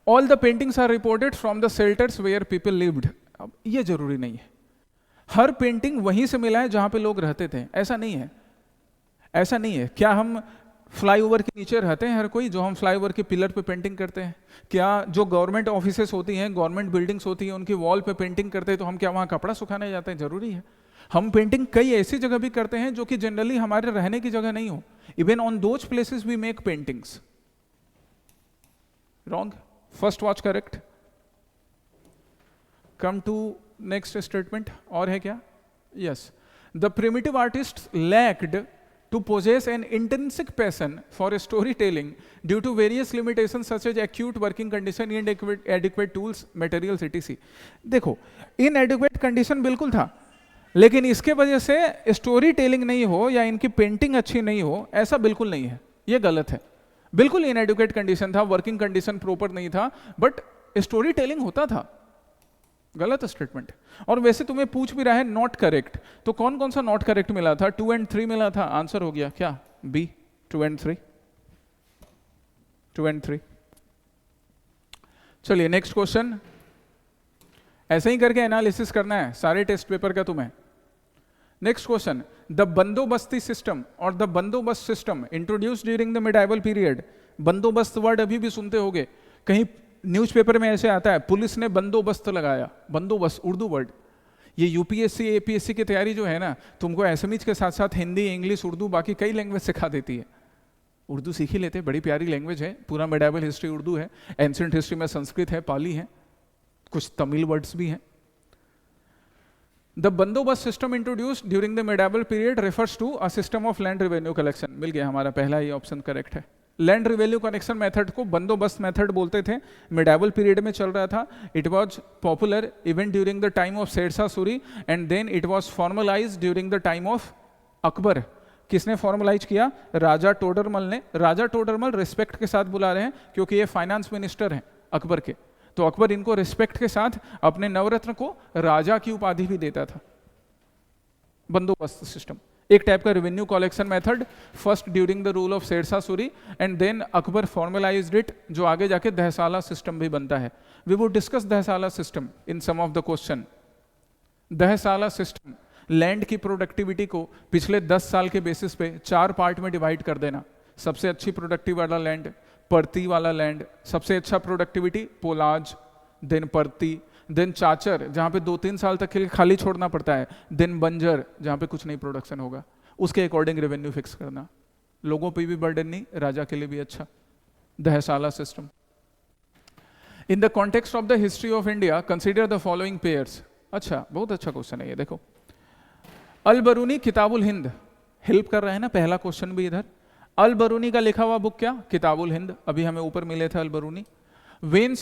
All the paintings are reported from the shelters where people lived. अब ये जरूरी नहीं है, हर पेंटिंग वहीं से मिला है जहां पे लोग रहते थे, ऐसा नहीं है, ऐसा नहीं है। क्या हम फ्लाईओवर के नीचे रहते हैं हर कोई, जो हम फ्लाईओवर के पिलर पे पेंटिंग करते हैं? क्या जो गवर्नमेंट ऑफिसेस होती हैं, गवर्नमेंट बिल्डिंग्स होती हैं, उनकी वॉल पे पेंटिंग करते हैं तो हम क्या वहाँ कपड़ा सुखाने जाते हैं? जरूरी है? हम पेंटिंग कई ऐसी जगह भी करते हैं जो कि जनरली हमारे रहने की जगह नहीं हो। Even on those places we make paintings. Wrong, first watch correct. Come to next statement, और है क्या? Yes, the primitive artist lacked to possess an intrinsic passion for storytelling due to various limitations such as acute working condition, inadequate tools, materials, etc. देखो, inadequate condition बिल्कुल था, लेकिन इसके वजह से स्टोरी टेलिंग नहीं हो या इनकी पेंटिंग अच्छी नहीं हो, ऐसा बिल्कुल नहीं है, ये गलत है। बिल्कुल इनएडुकेट कंडीशन था, वर्किंग कंडीशन प्रॉपर नहीं था, बट स्टोरी टेलिंग होता था। गलत स्टेटमेंट। और वैसे तुम्हें पूछ भी रहा है नॉट करेक्ट, तो कौन कौन सा नॉट करेक्ट मिला था? 2 and 3 मिला था, आंसर हो गया क्या? B, 2 and 3, 2 and 3। चलिए नेक्स्ट क्वेश्चन, ऐसे ही करके एनालिसिस करना है सारे टेस्ट पेपर का तुम्हें। नेक्स्ट क्वेश्चन, द बंदोबस्ती सिस्टम और the bandobast system introduce during the medieval period. बंदोबस्त वर्ड अभी भी सुनते होगे, कहीं न्यूज़पेपर में ऐसे आता है, पुलिस ने बंदोबस्त लगाया। बंदोबस्त उर्दू वर्ड, ये यूपीएससी एपीएससी की तैयारी जो है ना, तुमको एसएमईज के साथ साथ हिंदी, इंग्लिश, उर्दू, बाकी कई लैंग्वेज सिखा देती है। उर्दू सीख ही लेते, बड़ी प्यारी लैंग्वेज है, पूरा मिडाइवल हिस्ट्री उर्दू है, एंशिएंट हिस्ट्री में संस्कृत है, पाली है, कुछ तमिल वर्ड्स भी हैं। The bandobast system introduced during the medieval period refers to a system of land revenue collection. मिल गया, हमारा पहला ही ऑप्शन करेक्ट है। लैंड रिवेन्यू कलेक्शन मेथड को बंदोबस्त मेथड बोलते थे, मिडाइवल पीरियड में चल रहा था। It was popular even during the time of Shershah Suri and then it was formalised during the time of Akbar. किसने फॉर्मलाइज किया? राजा टोडरमल ने। राजा टोडरमल रिस्पेक्ट के साथ बुला रहे हैं क्योंकि ये फाइनेंस मिनिस्टर हैं अकबर के, तो अकबर इनको रिस्पेक्ट के साथ अपने नवरत्न को राजा की उपाधि भी देता था। बंदोबस्त सिस्टम एक टाइप का revenue collection method, first during the rule of Shershah Suri and then Akbar formalized it, जो आगे जाके दहसाला सिस्टम भी बनता है। We would discuss dahsala system in some of the question. Dahsala system land की प्रोडक्टिविटी को पिछले 10 साल के बेसिस पे 4 पार्ट में डिवाइड कर देना। सबसे अच्छी प्रोडक्टिव वाला लैंड, परती वाला लैंड, सबसे अच्छा प्रोडक्टिविटी पोलाज, देन परती, देन चाचर जहाँ पे 2-3 साल तक के लिए खाली छोड़ना पड़ता है, देन बंजर जहाँ पे कुछ नहीं प्रोडक्शन होगा, उसके अकॉर्डिंग रेवेन्यू फिक्स करना। लोगों पे भी बर्डन नहीं, राजा के लिए भी अच्छा। Dahsala system. In the context of the history of India consider the following pairs. अच्छा, बहुत अच्छा क्वेश्चन है ये, देखो। अल बरूनी किताबुल हिंद, हेल्प कर रहा है ना, पहला क्वेश्चन भी इधर। अल बरूनी का लिखा हुआ बुक क्या? किताबुल हिंद, अभी हमें ऊपर मिले थे अल बरूनी। वेन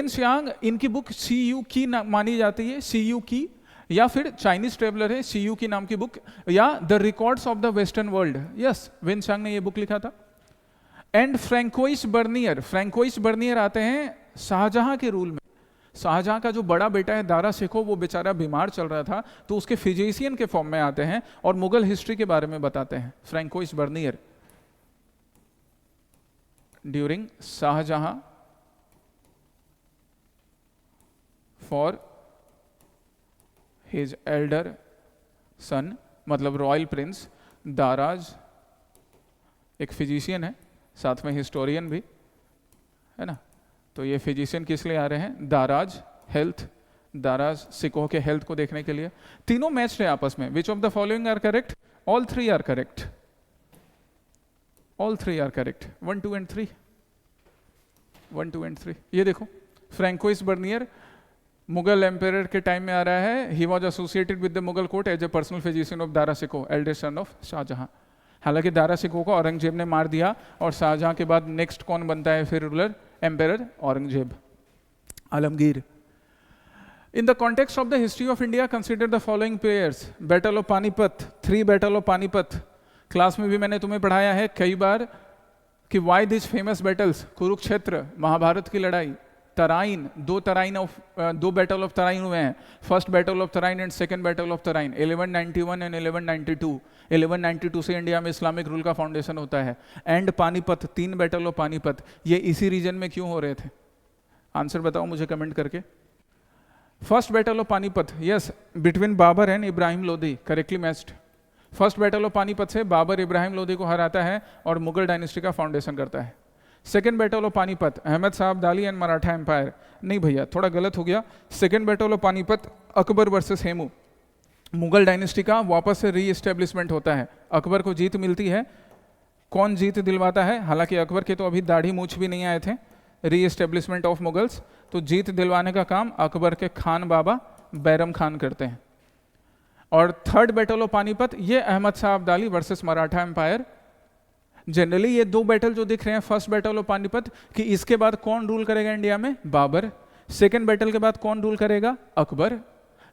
श्यांग इनकी बुक सीयू की मानी जाती है, सीयू की, या फिर चाइनीज ट्रेवलर है सीयू की नाम की बुक, या the records of the western world. Yes, when श्यांग ने ये बुक लिखा था। एंड फ्रैंकोइस बर्नियर आते हैं शाहजहां के रूल में। शाहजहां का जो बड़ा बेटा है दारा शिकोह, वो बेचारा बीमार चल रहा था, तो उसके फिजिशियन के फॉर्म में आते हैं और मुगल हिस्ट्री के बारे में बताते हैं। Francois Bernier during Shahjahan for his elder son, मतलब रॉयल प्रिंस दाराज, एक फिजिशियन है, साथ में हिस्टोरियन भी है ना। तो ये फिजिशियन किस लिए आ रहे हैं? दाराज हेल्थ, दाराज शिकोह के हेल्थ को देखने के लिए। तीनों मैच है आपस में। Which of the following are correct? All three are correct, all three are correct. 1, 2 and 3, 1, 2 and 3। ये देखो, फ्रैंकोइस बर्नियर मुगल एम्पायर के टाइम में आ रहा है। He was associated with the Mughal court as a personal physician of Dara Shikoh, eldest son of Shahjahan. हालांकि दारा शिकोह को औरंगजेब ने मार दिया और शाहजहां के बाद नेक्स्ट कौन बनता है फिर ruler? Empire Aurangzeb, Alamgir. In the context of the history of India, consider the following pairs. Battle of Panipat, 3 Battle of Panipat. Class में भी मैंने तुम्हें पढ़ाया है कई बार कि why these famous battles? Kurukshetra, Mahabharat की लड़ाई, तराइन, 2 बैटल ऑफ तराइन हुए हैं। First battle of Tarain and second battle of Tarain 1191 and 1192। 1192 से इंडिया में इस्लामिक रूल का फाउंडेशन होता है। And Panipat, 3 battle of Panipat. ये इसी रीजन में क्यों हो रहे थे? आंसर बताओ मुझे कमेंट करके। First battle of Panipat, yes, between Babur and Ibrahim Lodi, correctly matched. First battle of Panipat से बाबर इब्राहिम लोदी को हराता है और मुगल डायनेस्टी का फाउंडेशन करता है। Second battle of Panipat, Ahmad साहब दाली एंड मराठा एम्पायर, नहीं भैया थोड़ा गलत हो गया। Second battle of Panipat Akbar versus Hemu, Mughal dynasty का वापस से री एस्टेब्लिशमेंट होता है, अकबर को जीत मिलती है। कौन जीत दिलवाता है? हालांकि अकबर के तो अभी दाढ़ी मूछ भी नहीं आए थे, री एस्टेब्लिशमेंट ऑफ मुगल्स, तो जीत दिलवाने का काम अकबर के खान बाबा बैरम खान करते हैं। और थर्ड बैटल ऑफ पानीपत, ये Ahmad Shah Abdali versus Maratha empire. Generally ये दो बैटल जो दिख रहे हैं, फर्स्ट बैटल ऑफ पानीपत कि इसके बाद कौन रूल करेगा इंडिया में? बाबर। सेकेंड बैटल के बाद कौन रूल करेगा? अकबर।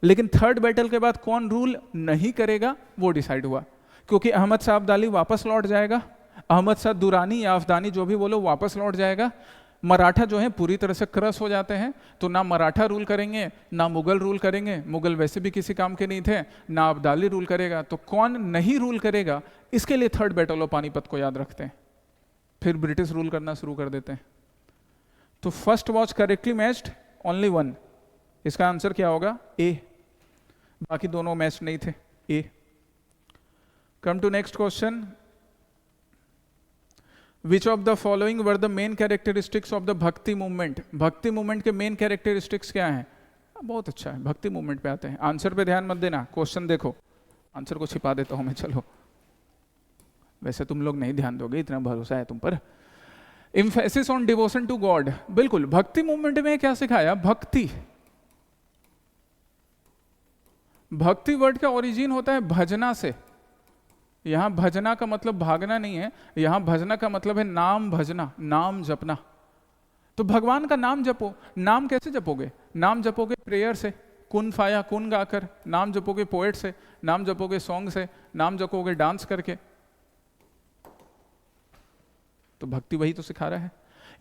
लेकिन थर्ड बैटल के बाद कौन रूल नहीं करेगा वो डिसाइड हुआ, क्योंकि अहमद शाह अब्दाली वापस लौट जाएगा, अहमद शाह दुरानी या अफदानी जो भी बोलो वापस लौट जाएगा। मराठा जो है पूरी तरह से क्रश हो जाते हैं, तो ना मराठा रूल करेंगे ना मुगल रूल करेंगे, मुगल वैसे भी किसी काम के नहीं थे, ना अब्दाली रूल करेगा, तो कौन नहीं रूल करेगा? इसके लिए थर्ड बैटल ऑफ पानीपत को याद रखते हैं, फिर ब्रिटिश रूल करना शुरू कर देते हैं। तो first was correctly matched, only one, इसका आंसर क्या होगा? ए, बाकी दोनों मैच नहीं थे, A. Come to next question, which of the following were the main characteristics of the भक्ति मूवमेंट? भक्ति मूवमेंट के मेन कैरेक्टरिस्टिक्स क्या हैं? बहुत अच्छा है, भक्ति मूवमेंट पे आते हैं। आंसर पे ध्यान मत देना, क्वेश्चन देखो, आंसर को छिपा देता हूं मैं, चलो वैसे तुम लोग नहीं ध्यान दोगे, इतना भरोसा है तुम पर। Emphasis on devotion to God, बिल्कुल। भक्ति मूवमेंट में क्या सिखाया? भक्ति। भक्ति वर्ड का ओरिजिन होता है भजना से। यहां भजना का मतलब भागना नहीं है, यहां भजना का मतलब है नाम भजना, नाम जपना। तो भगवान का नाम जपो। नाम कैसे जपोगे? नाम जपोगे प्रेयर से, कुन फाया कुन गाकर, नाम जपोगे पोएट से, नाम जपोगे सॉन्ग से, नाम जपोगे डांस करके। तो भक्ति वही तो सिखा रहा है।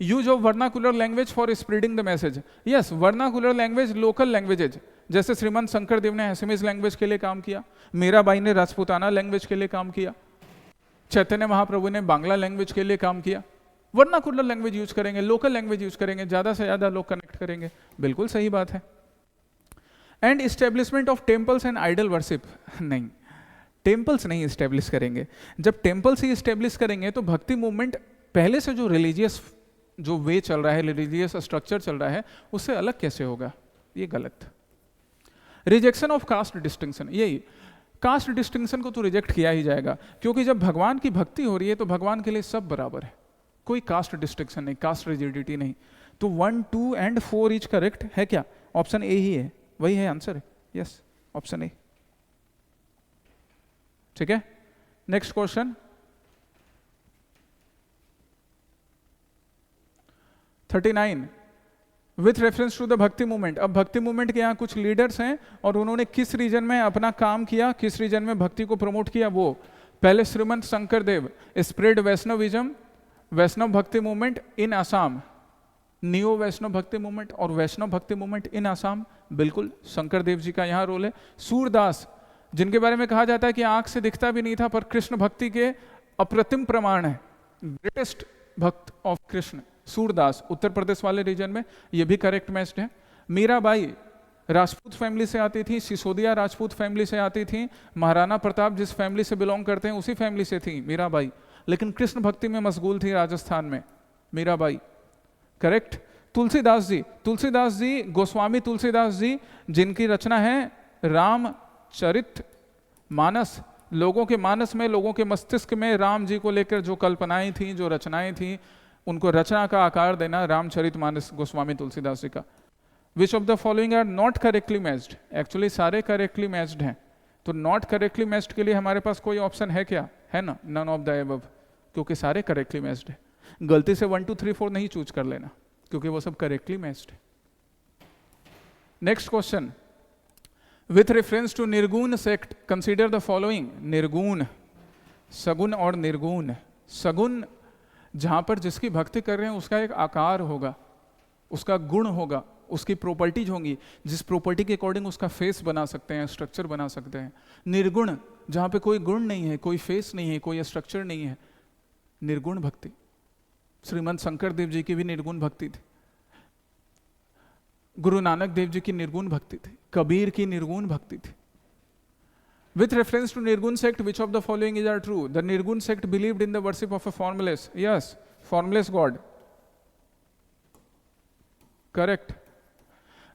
Use of vernacular language for spreading the message, yes, vernacular language, local languages, जैसे श्रीमंत शंकर देव ने एसएमएस लैंग्वेज के लिए काम किया, मीराबाई ने राजपूताना लैंग्वेज के लिए काम किया, चैतन्य महाप्रभु ने बांग्ला लैंग्वेज के लिए काम किया। वर्नाकुलर लैंग्वेज यूज करेंगे, लोकल लैंग्वेज यूज करेंगे, ज्यादा से ज्यादा लोग कनेक्ट करेंगे, बिल्कुल सही बात है। And establishment of temples and idol worship, नहीं, टेम्पल्स नहीं इस्टेब्लिश करेंगे। जब टेम्पल्स ही इस्टेब्लिश करेंगे तो भक्ति मूवमेंट पहले से जो रिलीजियस जो वे चल रहा है, रिलीजियस स्ट्रक्चर चल रहा है, उससे अलग कैसे होगा? ये गलत। रिजेक्शन ऑफ कास्ट डिस्टिंक्शन, यही, कास्ट डिस्टिंक्शन को तो रिजेक्ट किया ही जाएगा, क्योंकि जब भगवान की भक्ति हो रही है तो भगवान के लिए सब बराबर है, कोई कास्ट डिस्टिंक्शन नहीं, कास्ट रिजिडिटी नहीं। तो 1, 2 एंड 4 इज करेक्ट है क्या? ऑप्शन ए ही है, वही है आंसर, यस, ऑप्शन ए। ठीक है, next question 39, with reference to the भक्ति मूवमेंट। अब भक्ति मूवमेंट के यहाँ कुछ लीडर्स हैं और उन्होंने किस रीजन में अपना काम किया, किस रीजन में भक्ति को प्रमोट किया? वो पहले श्रीमंत शंकर देव स्प्रेड वैष्णविज्म, वैष्णव भक्ति मूवमेंट इन आसाम, नियो वैष्णव भक्ति मूवमेंट और वैष्णव भक्ति मूवमेंट इन आसाम, बिल्कुल शंकर देव जी का यहाँ रोल है। सूरदास, जिनके बारे में कहा जाता है कि आंख से दिखता भी नहीं था पर कृष्ण भक्ति के अप्रतिम प्रमाण है, ग्रेटेस्ट भक्त ऑफ कृष्ण, सूरदास, उत्तर प्रदेश वाले रीजन में, ये भी करेक्ट मैच्ड है। मीराबाई राजपूत फैमिली से आती थी, सिसोदिया राजपूत फैमिली से आती थी, महाराणा प्रताप जिस फैमिली से बिलोंग करते हैं उसी फैमिली से थी मीराबाई, लेकिन कृष्ण भक्ति में मशगूल थी राजस्थान में मीराबाई, करेक्ट। तुलसीदास जी, तुलसीदास जी गोस्वामी तुलसीदास जी, जिनकी रचना है रामचरित मानस, लोगों के मानस में, लोगों के मस्तिष्क में राम जी को लेकर जो कल्पनाएं थी, जो रचनाएं थी, उनको रचना का आकार देना, रामचरितमानस गोस्वामी तुलसीदास जी का। Which of the following are not correctly matched? Actually सारे करेक्टली मैच्ड हैं, तो नॉट करेक्टली मैच्ड के लिए हमारे पास कोई ऑप्शन है क्या? है ना, नन ऑफ द एबव, क्योंकि सारे करेक्टली मैच्ड है। गलती से 1, 2, 3, 4 नहीं चूज कर लेना, क्योंकि वो सब करेक्टली मैच्ड है। Next question, with reference to Nirguna sect consider the following. Nirguna, Saguna और निर्गुण। सगुण जहां पर जिसकी भक्ति कर रहे हैं उसका एक आकार होगा, उसका गुण होगा, उसकी प्रॉपर्टीज होंगी, जिस प्रॉपर्टी के अकॉर्डिंग उसका फेस बना सकते हैं, स्ट्रक्चर बना सकते हैं। निर्गुण जहां पे कोई गुण नहीं है, कोई फेस नहीं है, कोई स्ट्रक्चर नहीं है, निर्गुण भक्ति। श्रीमंत शंकर देव जी की भी निर्गुण भक्ति थी। गुरु नानक देव जी की निर्गुण भक्ति थी, कबीर की निर्गुण भक्ति थी। With reference to Nirgun sect, which of the following is are true? The Nirgun sect believed in the worship of a formless, yes, formless God. Correct.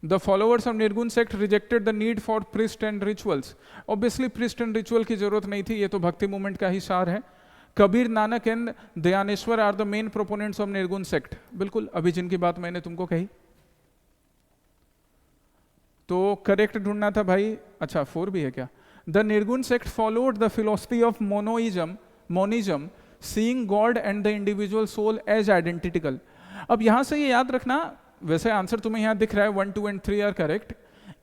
The followers of Nirgun sect rejected the need for priest and rituals. Obviously, priest and ritual की जरूरत नहीं थी, ये तो भक्ति movement का ही सार है। Kabir, Nanak and Dnyaneshwar are the main proponents of Nirgun sect. बिल्कुल, अभी जिनकी बात मैंने तुमको कही। तो करेक्ट ढूंढना था भाई। अच्छा, 4 भी है क्या? The Nirgun sect followed the philosophy of monism, seeing God and the individual soul as identical. अब यहां से ये याद रखना, वैसे आंसर तुम्हें यहां दिख रहा है 1, 2 एंड 3 आर करेक्ट।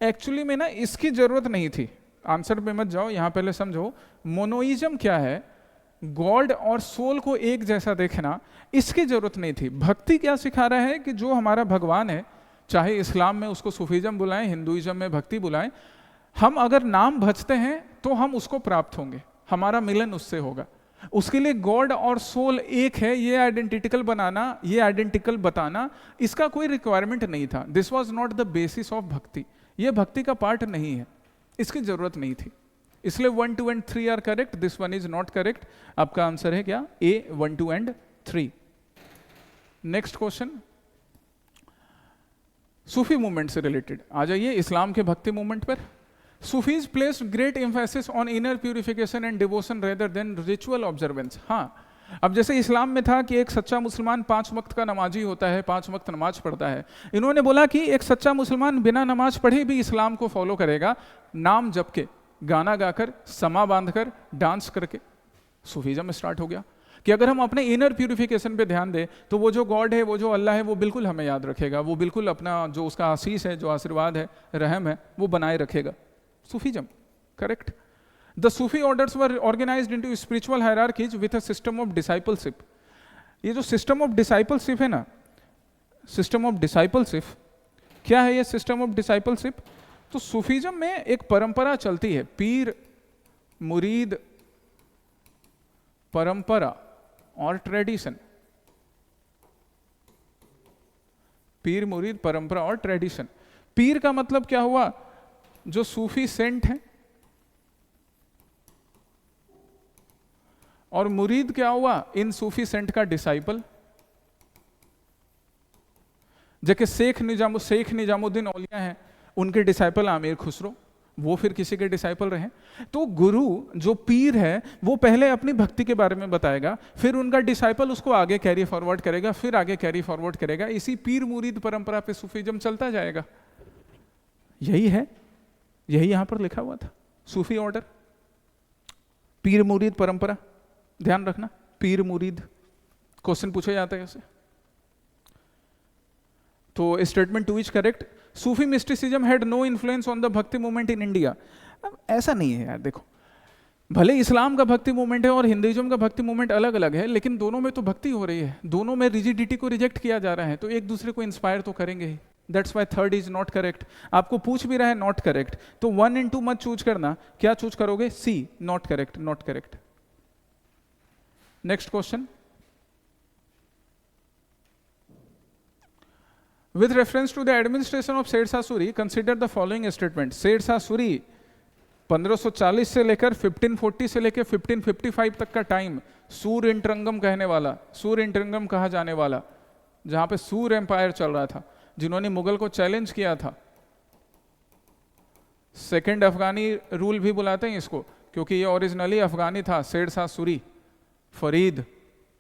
एक्चुअली में ना इसकी जरूरत नहीं थी, आंसर पे मत जाओ, यहां पहले समझो मोनोइज्म क्या है। गॉड और सोल को एक जैसा देखना, इसकी जरूरत नहीं थी। भक्ति क्या सिखा रहा है कि जो हमारा भगवान है, चाहे इस्लाम में उसको सूफीज्म बुलाएं, हिंदुइज्म में भक्ति बुलाएं, हम अगर नाम भजते हैं तो हम उसको प्राप्त होंगे, हमारा मिलन उससे होगा। उसके लिए गॉड और सोल एक है, ये आइडेंटिकल बनाना, ये आइडेंटिकल बताना, इसका कोई रिक्वायरमेंट नहीं था। This was not the basis of भक्ति, ये भक्ति का पार्ट नहीं है, इसकी जरूरत नहीं थी। इसलिए 1, 2 and 3 are correct, this one is not correct. आपका आंसर है क्या? A, 1, 2 and 3। Next question, Sufi movement से रिलेटेड आ जाइए, इस्लाम के भक्ति मूवमेंट पर। Sufis placed great emphasis on inner purification and devotion rather than ritual observance. हाँ, अब जैसे इस्लाम में था कि एक सच्चा मुसलमान 5 वक्त का नमाजी होता है, 5 वक्त नमाज पढ़ता है, इन्होंने बोला कि एक सच्चा मुसलमान बिना नमाज पढ़े भी इस्लाम को फॉलो करेगा, नाम जप के, गाना गाकर, समा बांधकर, डांस करके। सूफीज़म स्टार्ट हो गया कि अगर हम अपने इनर प्यूरिफिकेशन पे ध्यान दें तो वो जो गॉड है, वो जो अल्लाह है, वो बिल्कुल हमें याद रखेगा, वो बिल्कुल अपना जो उसका आशीष है, जो आशीर्वाद है, रहम है, वो बनाए रखेगा। Sufism, correct. The Sufi orders were organized into spiritual hierarchies with a system of discipleship. ये जो system of discipleship है ना, system of discipleship, क्या है ये system of discipleship? तो सूफीज्म में एक परंपरा चलती है, पीर मुरीद परंपरा और ट्रेडिशन। पीर मुरीद परंपरा और ट्रेडिशन। पीर का मतलब क्या हुआ? जो सूफी सेंट हैं, और मुरीद क्या हुआ? इन सूफी सेंट का डिसाइपल। जैसे शेख निजामुद्दीन औलिया हैं, उनके डिसाइपल आमिर खुसरो, वो फिर किसी के डिसाइपल रहे। तो गुरु जो पीर है, वो पहले अपनी भक्ति के बारे में बताएगा, फिर उनका डिसाइपल उसको आगे कैरी फॉरवर्ड करेगा, फिर आगे कैरी फॉरवर्ड करेगा। इसी पीर मुरीद परंपरा पे सूफीज्म चलता जाएगा। यही है, यही यहां पर लिखा हुआ था, सूफी ऑर्डर, पीर मुरीद परंपरा। ध्यान रखना, पीर मुरीद क्वेश्चन पूछे जाते हैं ऐसे। तो statement 2 is correct. Sufi mysticism had no influence on the भक्ति मूवमेंट इन इंडिया। अब ऐसा नहीं है यार, देखो, भले इस्लाम का भक्ति मूवमेंट है और हिंदुइज्म का भक्ति मूवमेंट अलग अलग है, लेकिन दोनों में तो भक्ति हो रही है, दोनों में रिजिडिटी को रिजेक्ट किया जा रहा है, तो एक दूसरे को इंस्पायर तो करेंगे ही। That's why 3rd is not correct. आपको पूछ भी रहा है नॉट करेक्ट, तो 1 and 2 मत चूज करना। क्या चूज करोगे? C, not correct, not correct. Next question, with reference to the administration of Shershah Suri consider the following statement. Shershah Suri 1540 से लेकर 1540 से लेकर 1555 तक का टाइम सूर इंटरंगम कहने वाला, सूर इंटरंगम कहा जाने वाला, जहां पे सूर एम्पायर चल रहा था, जिन्होंने मुगल को चैलेंज किया था। सेकंड अफगानी रूल भी बुलाते हैं इसको, क्योंकि ये ओरिजिनली अफगानी था, शेरशाह सूरी फरीद,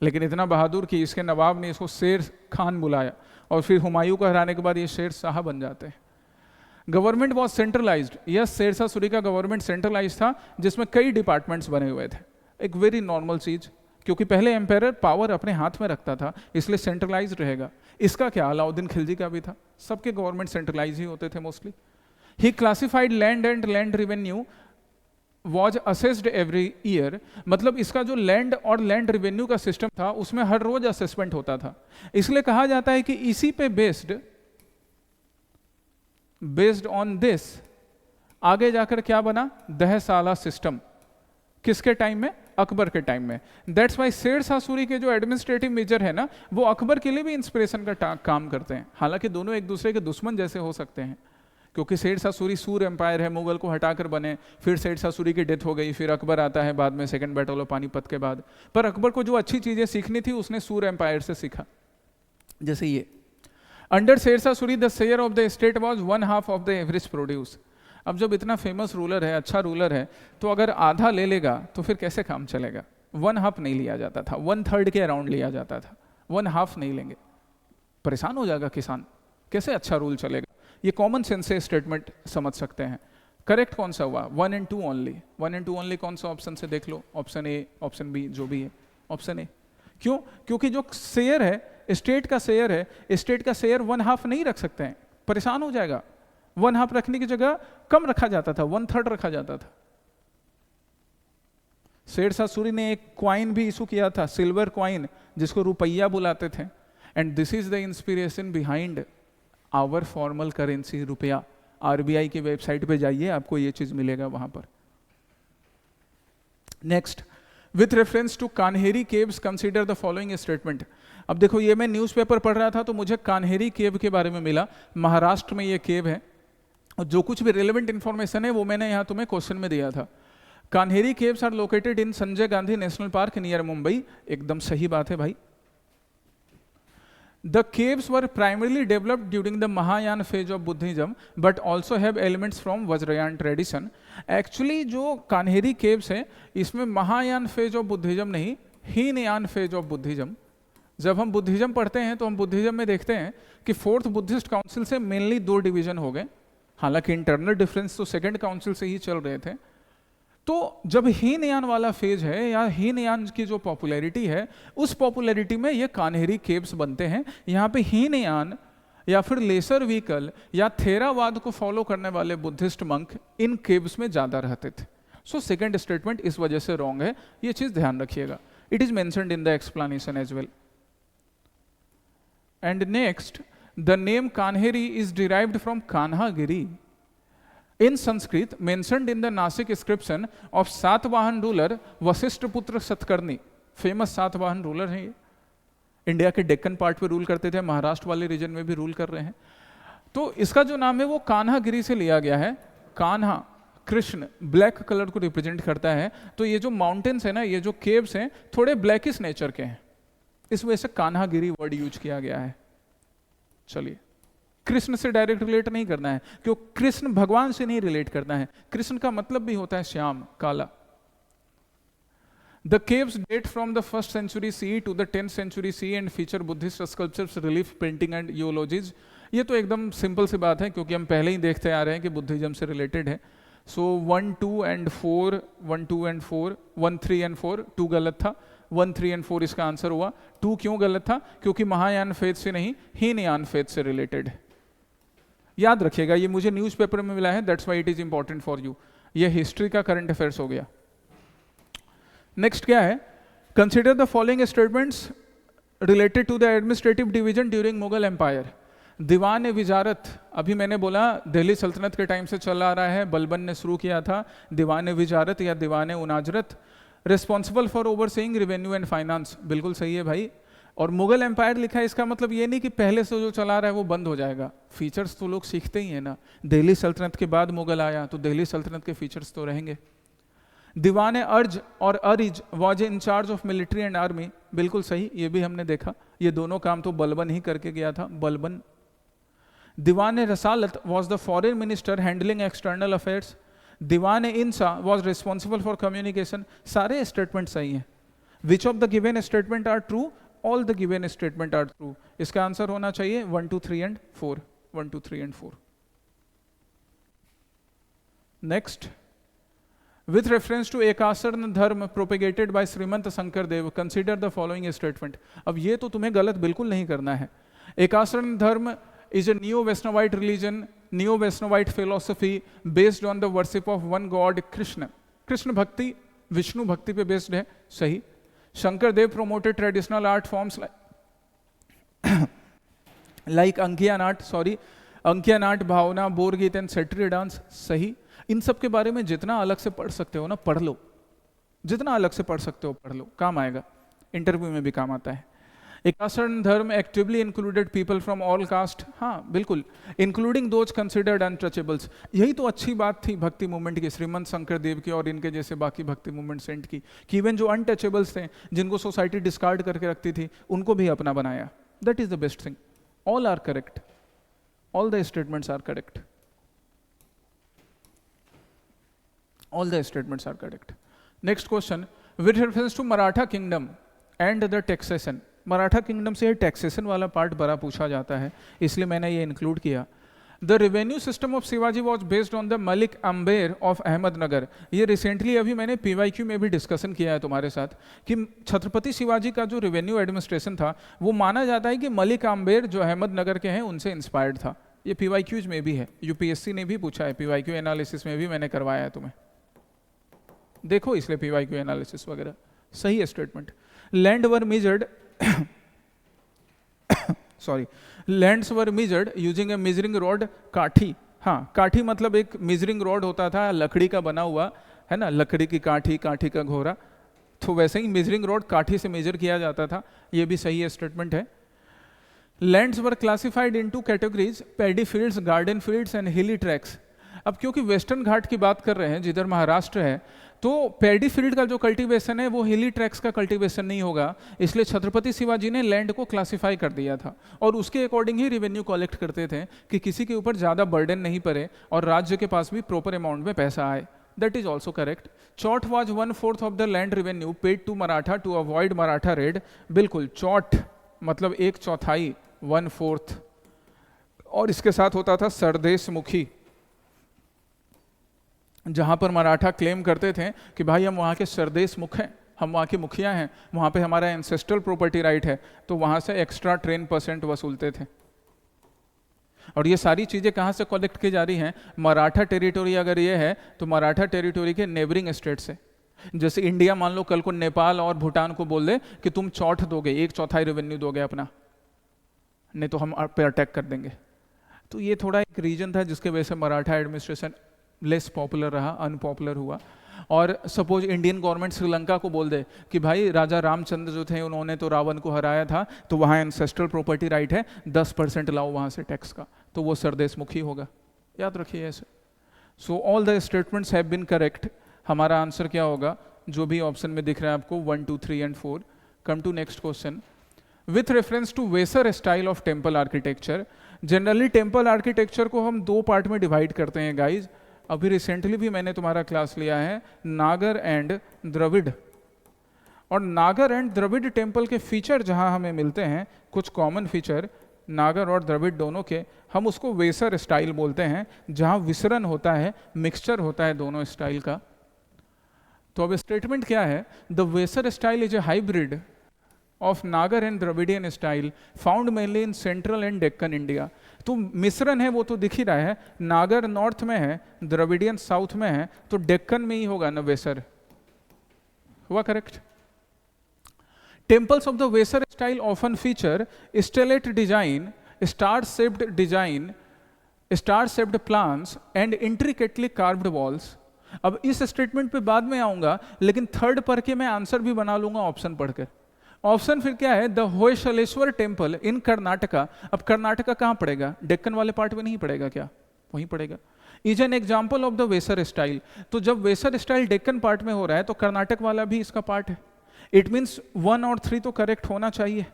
लेकिन इतना बहादुर कि इसके नवाब ने इसको शेर खान बुलाया, और फिर हुमायूं को हराने के बाद ये शेर शाह बन जाते हैं। Government was centralised. Yes, Shershah Suri का गवर्नमेंट सेंट्रलाइज था, जिसमें कई डिपार्टमेंट्स बने हुए थे। एक वेरी नॉर्मल चीज, क्योंकि पहले एम्पायर पावर अपने हाथ में रखता था, इसलिए सेंट्रलाइज रहेगा। इसका क्या, अलाउद्दीन खिलजी का भी था, सबके गवर्नमेंट सेंट्रलाइज ही होते थे mostly. He classified land and land revenue was assessed every year. मतलब इसका जो लैंड और लैंड रेवेन्यू का सिस्टम था, उसमें हर रोज असेसमेंट होता था। इसलिए कहा जाता है कि इसी पे बेस्ड ऑन दिस आगे जाकर क्या बना? दहसाला सिस्टम। किसके टाइम में? अकबर के टाइम में। दैट्स वाई शेर शाह सूरी के जो एडमिनिस्ट्रेटिव मेजर है ना, वो अकबर के लिए भी इंस्पिरेशन का काम करते हैं। हालांकि दोनों एक दूसरे के दुश्मन जैसे हो सकते हैं, क्योंकि शेर शाह सूरी सूर एम्पायर है, मुगल को हटाकर बने, फिर शेर शाह सूरी की डेथ हो गई, फिर अकबर आता है बाद में सेकंड बैटल ऑफ पानीपत के बाद। पर अकबर को जो अच्छी चीज़ें सीखनी थी उसने सूर एम्पायर से सीखा। जैसे ये, under Sher Shah Suri the share of the state was 1/2 of the average produce. अब जब इतना फेमस रूलर है, अच्छा रूलर है, तो अगर आधा ले लेगा तो फिर कैसे काम चलेगा? 1/2 नहीं लिया जाता था, 1/3 के अराउंड लिया जाता था, 1/2 नहीं लेंगे, परेशान हो जाएगा किसान, कैसे अच्छा रूल चलेगा? ये कॉमन सेंस से स्टेटमेंट समझ सकते हैं। करेक्ट कौन सा हुआ? 1 and 2 ओनली। 1 and 2 ओनली कौन सा ऑप्शन से देख लो, ऑप्शन ए, ऑप्शन बी, जो भी है, ऑप्शन ए। क्यों? क्योंकि जो शेयर है, स्टेट का शेयर है, स्टेट का शेयर 1/2 नहीं रख सकते हैं, परेशान हो जाएगा। 1/2 रखने की जगह कम रखा जाता था, 1/3 रखा जाता था। शेर शाह सूरी ने एक क्वाइन भी इशू किया था, सिल्वर क्वाइन, जिसको रुपया बुलाते थे। And this is the inspiration behind our formal currency rupaya. RBI की वेबसाइट पे जाइए, आपको ये चीज मिलेगा वहां पर। Next, with reference to Kanheri caves consider the following statement. अब देखो, ये मैं न्यूज़पेपर पढ़ रहा था तो मुझे कान्हेरी केव के बारे में मिला। महाराष्ट्र में ये केव है, और जो कुछ भी रिलेवेंट इंफॉर्मेशन है वो मैंने यहाँ तुम्हें क्वेश्चन में दिया था। Kanheri caves are located in Sanjay Gandhi national park near Mumbai. एकदम सही बात है भाई। The caves were primarily developed during the Mahayana phase of Buddhism, but also have elements from Vajrayana tradition. Actually जो कान्हेरी caves है, इसमें महायान phase of Buddhism नहीं, हीनयान phase of Buddhism। जब हम बुद्धिज्म पढ़ते हैं तो हम बुद्धिज्म में देखते हैं कि 4th बुद्धिस्ट काउंसिल से मेनली 2 डिवीजन हो गए। हालांकि इंटरनल डिफरेंस तो 2nd काउंसिल से ही चल रहे थे। तो जब हीनयान वाला फेज है, या हीनयान की जो पॉपुलैरिटी है, उस पॉपुलैरिटी में ये कान्हेरी केव्स बनते हैं। यहाँ पे हीनयान या फिर लेसर व्हीकल या थेरावाद को फॉलो करने वाले बुद्धिस्ट मंक इन केव्स में ज्यादा रहते थे। सो सेकंड स्टेटमेंट इस वजह से रॉन्ग है, ये चीज ध्यान रखिएगा। It is mentioned in the explanation as well. And next, the name Kanheri is derived from Kanhagiri in Sanskrit mentioned in the Nasik inscription of Satavahana ruler Vashishtha Putra Satakarni. Famous Satavahana ruler हैं ये, इंडिया के डेक्कन पार्ट पे रूल करते थे, महाराष्ट्र वाले रीजन में भी रूल कर रहे हैं। तो इसका जो नाम है वो कान्हागिरी से लिया गया है। कान्हा कृष्ण ब्लैक कलर को रिप्रेजेंट करता है, तो ये जो माउंटेन्स है ना, ये जो केव्स हैं, थोड़े ब्लैकिश नेचर के हैं, इस वजह से कान्हागिरी वर्ड यूज किया गया है। चलिए, कृष्ण से डायरेक्ट रिलेट नहीं करना है, क्यों? कृष्ण भगवान से नहीं रिलेट करना है। कृष्ण का मतलब भी होता है श्याम, काला। The caves date from the 1st century CE to the 10th century CE and feature Buddhist sculptures, relief painting and eulogies. ये तो एकदम सिंपल सी बात है, क्योंकि हम पहले ही देखते आ रहे हैं कि बुद्धिज्म से रिलेटेड है। सो 1, 2 and 4, 1, 2 and 4, 1, 3 and 4, 2 गलत था, 1, 3 and 4 इसका आंसर हुआ। 2 क्यों गलत था? क्योंकि महायान फेथ से नहीं, हीनयान फेथ से रिलेटेड है। याद रखिएगा, ये मुझे न्यूज़पेपर में मिला है, that's why it is important for you. ये हिस्ट्री का करंट अफेयर्स हो गया। नेक्स्ट क्या है? Consider the following statements related to the administrative division during Mughal empire. Diwan Wizarat, अभी मैंने बोला दिल्ली सल्तनत के टाइम से चला आ रहा है, बलबन ने शुरू किया था। दीवान विजारत या दीवान उनाजरत, responsible for overseeing revenue and finance. बिल्कुल सही है भाई। और मुगल एम्पायर लिखा है, इसका मतलब ये नहीं कि पहले से जो चला रहा है वो बंद हो जाएगा। फीचर्स तो लोग सीखते ही है ना। दिल्ली सल्तनत के बाद मुगल आया तो दिल्ली सल्तनत के फीचर्स तो रहेंगे। दीवान अर्ज और Ariz was in charge of military and army. बिल्कुल सही, ये भी हमने देखा। ये दोनों काम तो बलबन ही करके गया था, Balban. Diwan Risalat was the foreign minister handling external affairs. Diwan Insha was responsible for communication. सारे स्टेटमेंट सही हैं। Which of the given statement are true? All the given statement are true. इसका आंसर होना चाहिए 1, 2, 3 and 4. 1, 2, 3 and 4. Next, with reference to एकासरण धर्म propagated by Shrimant Shankar Dev, consider the following statement. अब ये तो तुम्हें गलत बिल्कुल नहीं करना है। एकासरण धर्म is a neo-Vaishnavite religion, neo-Vaishnavite philosophy based on the worship of one God, Krishna. Krishna भक्ति विष्णु भक्ति पे बेस्ड है, सही। Shankar Dev promoted traditional art forms like Ankiya Naat, Bhaona, Borgeet and Sattriya dance, सही। इन सब के बारे में जितना अलग से पढ़ सकते हो ना, पढ़ लो। जितना अलग से पढ़ सकते हो पढ़ लो, काम आएगा, इंटरव्यू में भी काम आता है। एक कास्ट धर्म actively included people from all cast, हाँ बिल्कुल, इंक्लूडिंग दोज कंसिडर्ड अनटचेबल्स। यही तो अच्छी बात थी भक्ति मूवमेंट की, श्रीमंत शंकर देव की और इनके जैसे बाकी भक्ति मूवमेंट सेंट की, कि इवन जो अनटचेबल्स थे, जिनको सोसाइटी डिस्कार्ड करके रखती थी, उनको भी अपना बनाया। That is the best thing. All are correct, all the statements are correct, all the statements are correct. Next question, with reference to Maratha kingdom and the taxation. Maratha kingdom से टैक्सेशन वाला part बड़ा पूछा जाता है, इसलिए मैंने ये इंक्लूड किया। The revenue system of Shivaji was based on the Malik Ambar of Ahmadnagar. ये रिसेंटली अभी मैंने PYQ में भी डिस्कशन किया है तुम्हारे साथ कि छत्रपति शिवाजी का जो रेवेन्यू एडमिनिस्ट्रेशन था वो माना जाता है कि मलिक अम्बेर जो अहमदनगर के हैं उनसे इंस्पायर्ड था। ये PYQs में भी है, UPSC ने भी पूछा है, PYQ एनालिसिस में भी मैंने करवाया है तुम्हें, देखो इसलिए PYQ एनालिसिस वगैरह। सही है स्टेटमेंट। लैंड वर मेजर्ड सॉरी, लैंड्स वर मेजर्ड यूजिंग ए मेजरिंग रॉड, काठी। हाँ, काठी मतलब एक मेजरिंग रॉड होता था लकड़ी का बना हुआ, है ना, लकड़ी की काठी, काठी का घोड़ा, तो वैसे ही मेजरिंग रॉड काठी से मेजर किया जाता था। ये भी सही है स्टेटमेंट है। Lands were classified into categories, paddy fields, garden fields and हिली ट्रैक्स। अब क्योंकि वेस्टर्न घाट की बात कर रहे हैं जिधर महाराष्ट्र है, तो पैडी फील्ड का जो कल्टीवेशन है वो हिली ट्रैक्स का कल्टीवेशन नहीं होगा, इसलिए छत्रपति शिवाजी ने लैंड को क्लासिफाई कर दिया था और उसके अकॉर्डिंग ही रेवेन्यू कलेक्ट करते थे कि किसी के ऊपर ज़्यादा बर्डन नहीं पड़े और राज्य के पास भी प्रॉपर अमाउंट में पैसा आए। That is also correct. Chauth was 1/4 of the land revenue paid to Maratha to avoid Maratha raid. बिल्कुल, चौट मतलब 1/4, 1/4, और इसके साथ होता था सरदेश मुखी, जहाँ पर मराठा क्लेम करते थे कि भाई हम वहाँ के सरदेश मुख हैं, हम वहाँ के मुखिया हैं, वहाँ पे हमारा एंसेस्ट्रल प्रॉपर्टी राइट है, तो वहाँ से एक्स्ट्रा 10% वसूलते थे। और ये सारी चीज़ें कहाँ से कलेक्ट की जा रही हैं? मराठा टेरिटोरी अगर ये है तो मराठा टेरिटोरी के नेबरिंग स्टेट से। जैसे इंडिया मान लो कल को नेपाल और भूटान को बोल दे कि तुम चौथ दोगे, 1/4 रेवेन्यू दोगे अपना, नहीं तो हम पे अटैक कर देंगे। तो ये थोड़ा एक रीजन था जिसके वजह से मराठा एडमिनिस्ट्रेशन लेस पॉपुलर रहा, अनपॉपुलर हुआ। और सपोज इंडियन गवर्नमेंट श्रीलंका को बोल दे कि भाई राजा रामचंद्र जो थे उन्होंने तो रावण को हराया था, तो वहाँ एंसेस्ट्रल प्रॉपर्टी राइट है, 10% लाओ वहाँ से टैक्स का, तो वो सरदेश मुखी होगा। याद रखिए ऐसे। So all the statements have been correct. हमारा आंसर क्या होगा? जो भी ऑप्शन में दिख रहा है आपको 1, 2, 3 and 4। Come to next question. With reference to Vesara style of temple architecture. Generally temple architecture को हम 2 पार्ट में डिवाइड करते हैं गाइज। अभी रिसेंटली भी मैंने तुम्हारा क्लास लिया है नागर एंड द्रविड़, और नागर एंड द्रविड़ टेम्पल के फीचर जहां हमें मिलते हैं, कुछ कॉमन फीचर नागर और द्रविड़ दोनों के, हम उसको वेसर स्टाइल बोलते हैं, जहां विसरण होता है, मिक्सचर होता है दोनों स्टाइल का। तो अब स्टेटमेंट क्या है? The Vesara style is a hybrid of Nagara and Dravidian style found mainly in central and Deccan India. तो मिश्रण है वो तो दिख ही रहा है, नागर नॉर्थ में है, द्रविडियन साउथ में है, तो डेक्कन में ही होगा ना वेसर। हुआ correct? Temples of the Vesara style often feature stellate design, star shaped design, star shaped plans and intricately carved walls. अब इस स्टेटमेंट पे बाद में आऊंगा, लेकिन थर्ड पढ़ के मैं आंसर भी बना लूंगा ऑप्शन पढ़कर। ऑप्शन फिर क्या है? The Hoysaleswara temple in Karnataka. अब कर्नाटका कहाँ पड़ेगा? डेक्कन वाले पार्ट में नहीं पड़ेगा क्या? वहीं पड़ेगा। Is an example of the Vesara style. तो जब वेसर स्टाइल डेक्कन पार्ट में हो रहा है तो कर्नाटक वाला भी इसका पार्ट है। इट मीन्स 1 और 3 तो करेक्ट होना चाहिए।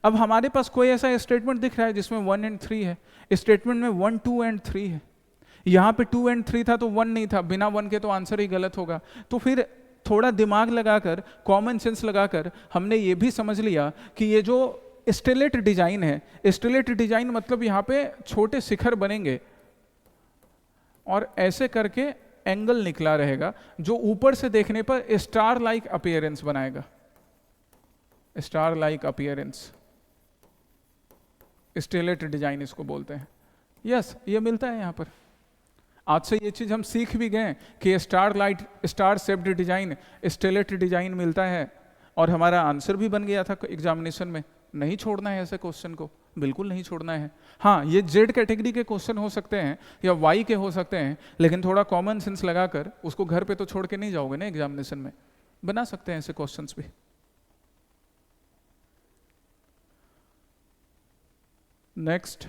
अब हमारे पास कोई ऐसा स्टेटमेंट दिख रहा है जिसमें 1 एंड 3 है? स्टेटमेंट में 1, 2 एंड 3 है। यहाँ पे 2 एंड 3 था तो 1 नहीं था, बिना 1 के तो आंसर ही गलत होगा। तो फिर थोड़ा दिमाग लगाकर, कॉमन सेंस लगाकर हमने ये भी समझ लिया कि ये जो स्टेलेट डिजाइन है, स्टेलेट डिजाइन मतलब यहाँ पे छोटे शिखर बनेंगे और ऐसे करके एंगल निकला रहेगा जो ऊपर से देखने पर स्टार लाइक अपीयरेंस बनाएगा। Star like appearance, stellate design इसको बोलते हैं। यस, ये मिलता है यहाँ पर। आज से ये चीज हम सीख भी गए कि star shaped design, stellate design मिलता है, और हमारा आंसर भी बन गया था एग्जामिनेशन में। नहीं छोड़ना है ऐसे क्वेश्चन को, बिल्कुल नहीं छोड़ना है। हाँ, ये जेड कैटेगरी के क्वेश्चन हो सकते हैं या वाई के हो सकते हैं, लेकिन थोड़ा कॉमन सेंस लगाकर उसको घर पे तो छोड़ के नहीं जाओगे ना एग्जामिनेशन में। बना सकते हैं ऐसे क्वेश्चंस भी। नेक्स्ट,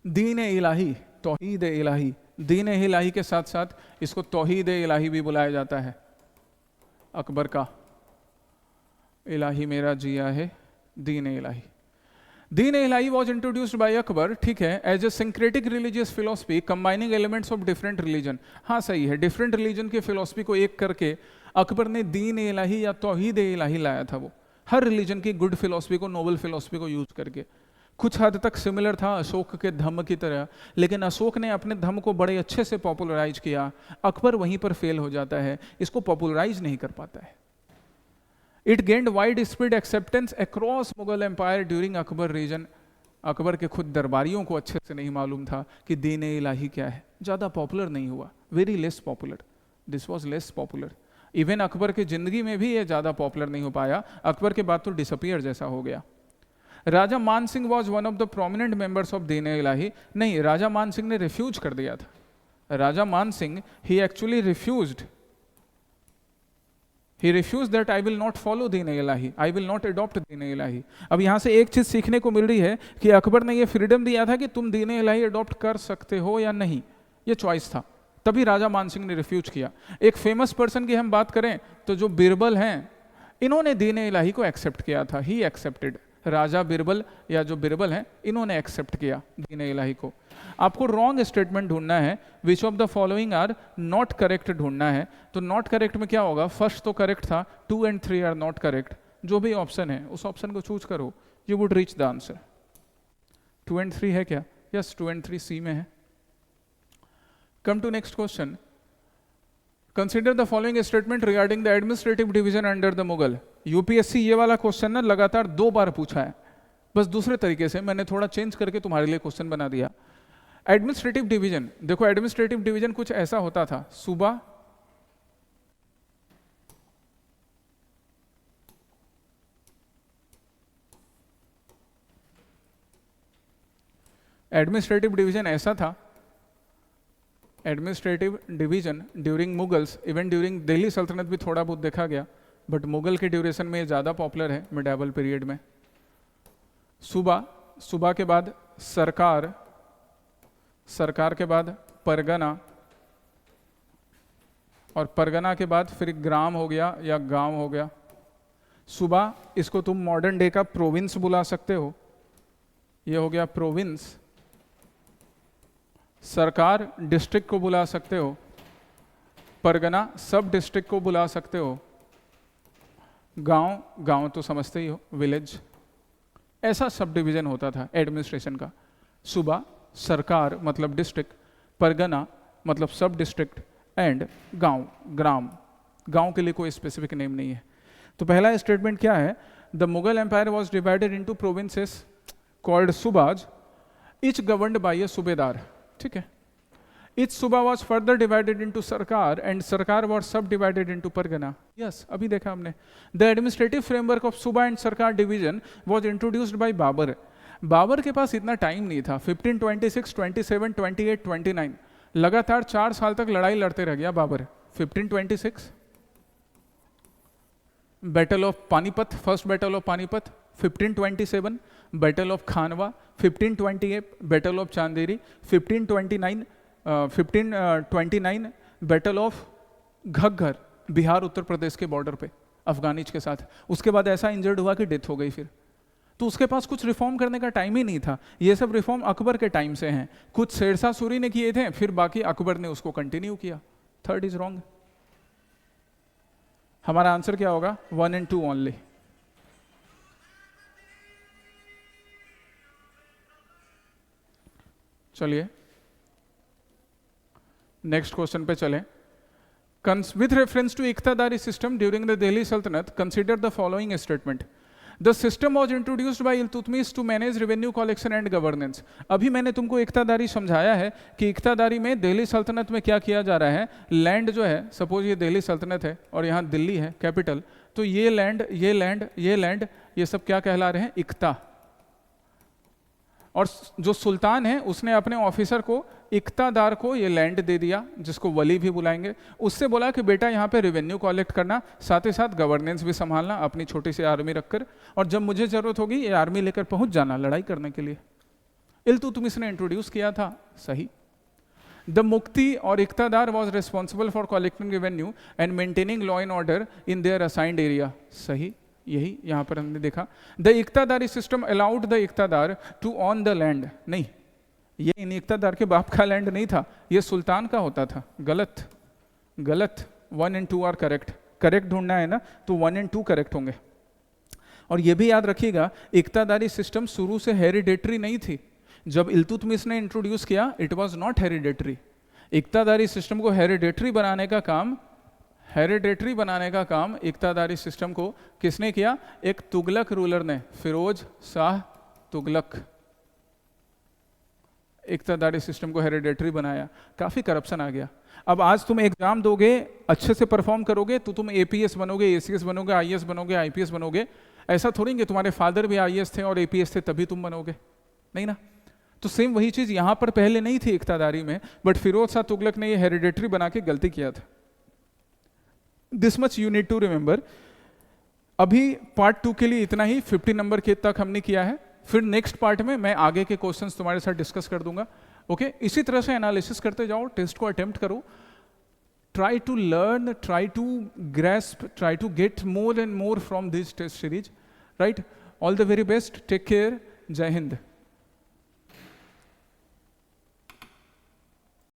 दीन इलाही, तौहीद इलाही। दीन इलाही के साथ साथ इसको तौहीद इलाही भी बुलाया जाता है। अकबर का इलाही मेरा जिया है, Din Ilahi. Din Ilahi was introduced by Akbar, ठीक है, as a syncretic religious philosophy combining elements of different religion. हाँ सही है, डिफरेंट रिलीजन के फिलोसफी को एक करके अकबर ने दीन इलाही या तौहीद इलाही लाया था। वो हर रिलीजन की गुड फिलोसफी को, नोबल फिलोसफी को यूज करके। कुछ हद तक सिमिलर था अशोक के धम्म की तरह, लेकिन अशोक ने अपने धम्म को बड़े अच्छे से पॉपुलराइज किया, अकबर वहीं पर फेल हो जाता है, इसको पॉपुलराइज नहीं कर पाता है। It gained wide spread acceptance across Mughal empire during Akbar reign. Akbar के खुद दरबारियों को अच्छे से नहीं मालूम था कि दीन इलाही क्या है, ज़्यादा पॉपुलर नहीं हुआ, very less popular, this was less popular. Even Akbar की जिंदगी में भी ये ज़्यादा पॉपुलर नहीं हो पाया, अकबर के बाद तो डिसअपियर जैसा हो गया। राजा Man Singh was one of the prominent members of दीन इलाही। नहीं, राजा मान सिंह ने रिफ्यूज कर दिया था। Raja Man Singh he actually refused, he refused that I will not follow Deen Ilahi, I will not adopt दीन इलाही। अब यहाँ से एक चीज सीखने को मिल रही है कि अकबर ने ये फ्रीडम दिया था कि तुम दीन इलाही अडॉप्ट कर सकते हो या नहीं, ये चॉइस था, तभी राजा मान सिंह ने रिफ्यूज किया। एक फेमस पर्सन की हम बात करें तो जो बीरबल हैं, इन्होंने दीन इलाही को एक्सेप्ट किया था, ही एक्सेप्टेड। राजा बीरबल या जो बीरबल हैं, इन्होंने एक्सेप्ट किया दीन इलाही को। आपको रॉन्ग स्टेटमेंट ढूंढना है, which of the following are not correct ढूंढना है। तो नॉट करेक्ट में क्या होगा, फर्स्ट तो करेक्ट था, 2 and 3 आर नॉट करेक्ट। जो भी ऑप्शन है उस ऑप्शन को चूज करो, you would reach the answer. 2 and 3 है क्या? यस, 2 and 3 सी में है। Come to next question, consider the following statement regarding the administrative division under the Mughal. UPSC ये वाला क्वेश्चन ना लगातार 2 बार पूछा है, बस दूसरे तरीके से मैंने थोड़ा चेंज करके तुम्हारे लिए क्वेश्चन बना दिया। एडमिनिस्ट्रेटिव डिवीजन, देखो एडमिनिस्ट्रेटिव डिवीजन कुछ ऐसा होता था, सूबा, एडमिनिस्ट्रेटिव डिवीजन ऐसा था, administrative division during Mughals, even during Delhi सल्तनत भी थोड़ा बहुत देखा गया, बट मुगल के ड्यूरेशन में ज़्यादा पॉपुलर है मिडावल पीरियड में। सूबा, सूबा के बाद सरकार, सरकार के बाद परगना, और परगना के बाद फिर ग्राम हो गया या गांव हो गया। सूबा, इसको तुम मॉडर्न डे का प्रोविंस बुला सकते हो, ये हो गया प्रोविंस। सरकार डिस्ट्रिक्ट को बुला सकते हो, परगना सब डिस्ट्रिक्ट को बुला सकते हो, गांव, गांव तो समझते ही हो, विलेज। ऐसा सब डिवीजन होता था एडमिनिस्ट्रेशन का। सूबा, सरकार मतलब डिस्ट्रिक्ट, परगना मतलब सब डिस्ट्रिक्ट, एंड गांव, ग्राम। गांव के लिए कोई स्पेसिफिक नेम नहीं है। तो पहला स्टेटमेंट क्या है, the Mughal empire was divided into provinces called subahs, each governed by a subedar, ठीक है। Each subah was further divided into sarkar and sarkar was subdivided into pargana. Yes, अभी देखा हमने। The administrative framework of subah and sarkar division was introduced by Babur. Babur के पास इतना time नहीं था, 1526, 27, 28, 29 लगातार 4 साल तक लड़ाई लड़ते रह गया Babur. 1526 battle of Panipat, first battle of Panipat, 1527 battle of Khanwa, 1528 battle of Chanderi, 1529 battle of Ghaghra, Bihar Uttar Pradesh के बॉर्डर पे अफगानिज के साथ। उसके बाद ऐसा इंजर्ड हुआ कि डेथ हो गई फिर। तो उसके पास कुछ रिफॉर्म करने का टाइम ही नहीं था। ये सब रिफॉर्म अकबर के टाइम से हैं, कुछ शेरशाह सूरी ने किए थे, फिर बाकी अकबर ने उसको कंटिन्यू किया। Third is wrong. हमारा आंसर क्या होगा, 1 and 2 ओनली। चलिए नेक्स्ट क्वेश्चन पे चलें। With reference to iqtadari system during the Delhi Sultanate, consider the following statement. The system was introduced by Iltutmish to manage revenue collection and governance. अभी मैंने तुमको इक्तादारी समझाया है कि इक्तादारी में दिल्ली सल्तनत में क्या किया जा रहा है। लैंड जो है, सपोज ये दिल्ली सल्तनत है और यहाँ दिल्ली है कैपिटल, तो ये लैंड, ये लैंड, ये लैंड, ये सब क्या कहला रहे हैं, इक्ता। और जो सुल्तान है उसने अपने ऑफिसर को, इक्तादार को ये लैंड दे दिया, जिसको वली भी बुलाएंगे। उससे बोला कि बेटा यहाँ पे रेवेन्यू कलेक्ट करना, साथ ही साथ गवर्नेंस भी संभालना अपनी छोटी सी आर्मी रखकर, और जब मुझे जरूरत होगी ये आर्मी लेकर पहुंच जाना लड़ाई करने के लिए। इल्तुतमिश ने इंट्रोड्यूस किया था, सही। द मुक्ति और iqtadar was responsible for collecting revenue and maintaining law and order in their assigned area, सही। यही यहाँ पर हमने देखा। The iqtadari system allowed the iqtadar to own the land, नहीं, ये इन इक्तादार के बाप का लैंड नहीं था, ये सुल्तान का होता था। गलत, गलत। 1 and 2 आर करेक्ट, करेक्ट ढूंढना है ना तो 1 and 2 करेक्ट होंगे। और ये भी याद रखिएगा, इक्तादारी सिस्टम शुरू से हेरिडेटरी नहीं थी। जब इल्तुतमिश ने इंट्रोड्यूस किया it was not hereditary. Iqtadari system को हेरिडेटरी बनाने का काम, हेरिडेटरी बनाने का काम इक्तादारी सिस्टम को किसने किया? एक तुगलक रूलर ने, फिरोज शाह तुगलक, इक्तादारी सिस्टम को हेरिडेटरी बनाया। काफी करप्शन आ गया। अब आज तुम एग्जाम दोगे, अच्छे से परफॉर्म करोगे तो तुम एपीएस बनोगे, एसीएस बनोगे, आईएएस बनोगे, आईपीएस बनोगे। ऐसा थोड़ी कि तुम्हारे फादर भी आईएएस थे और एपीएस थे तभी तुम बनोगे, नहीं ना। तो सेम वही चीज यहां पर पहले नहीं थी इक्तादारी में, बट फिरोज शाह तुगलक ने ये हेरिडेटरी बना के गलती किया था। This much you need to remember. अभी पार्ट 2 के लिए इतना ही, 50 नंबर के तक हमने किया है। फिर नेक्स्ट पार्ट में मैं आगे के क्वेश्चंस तुम्हारे साथ डिस्कस कर दूंगा। ओके, इसी तरह से एनालिसिस करते जाओ, टेस्ट को अटेम्प्ट करो, try to learn, try to grasp, try to get more and more from this test series, right. All the very best, take care, Jai Hind.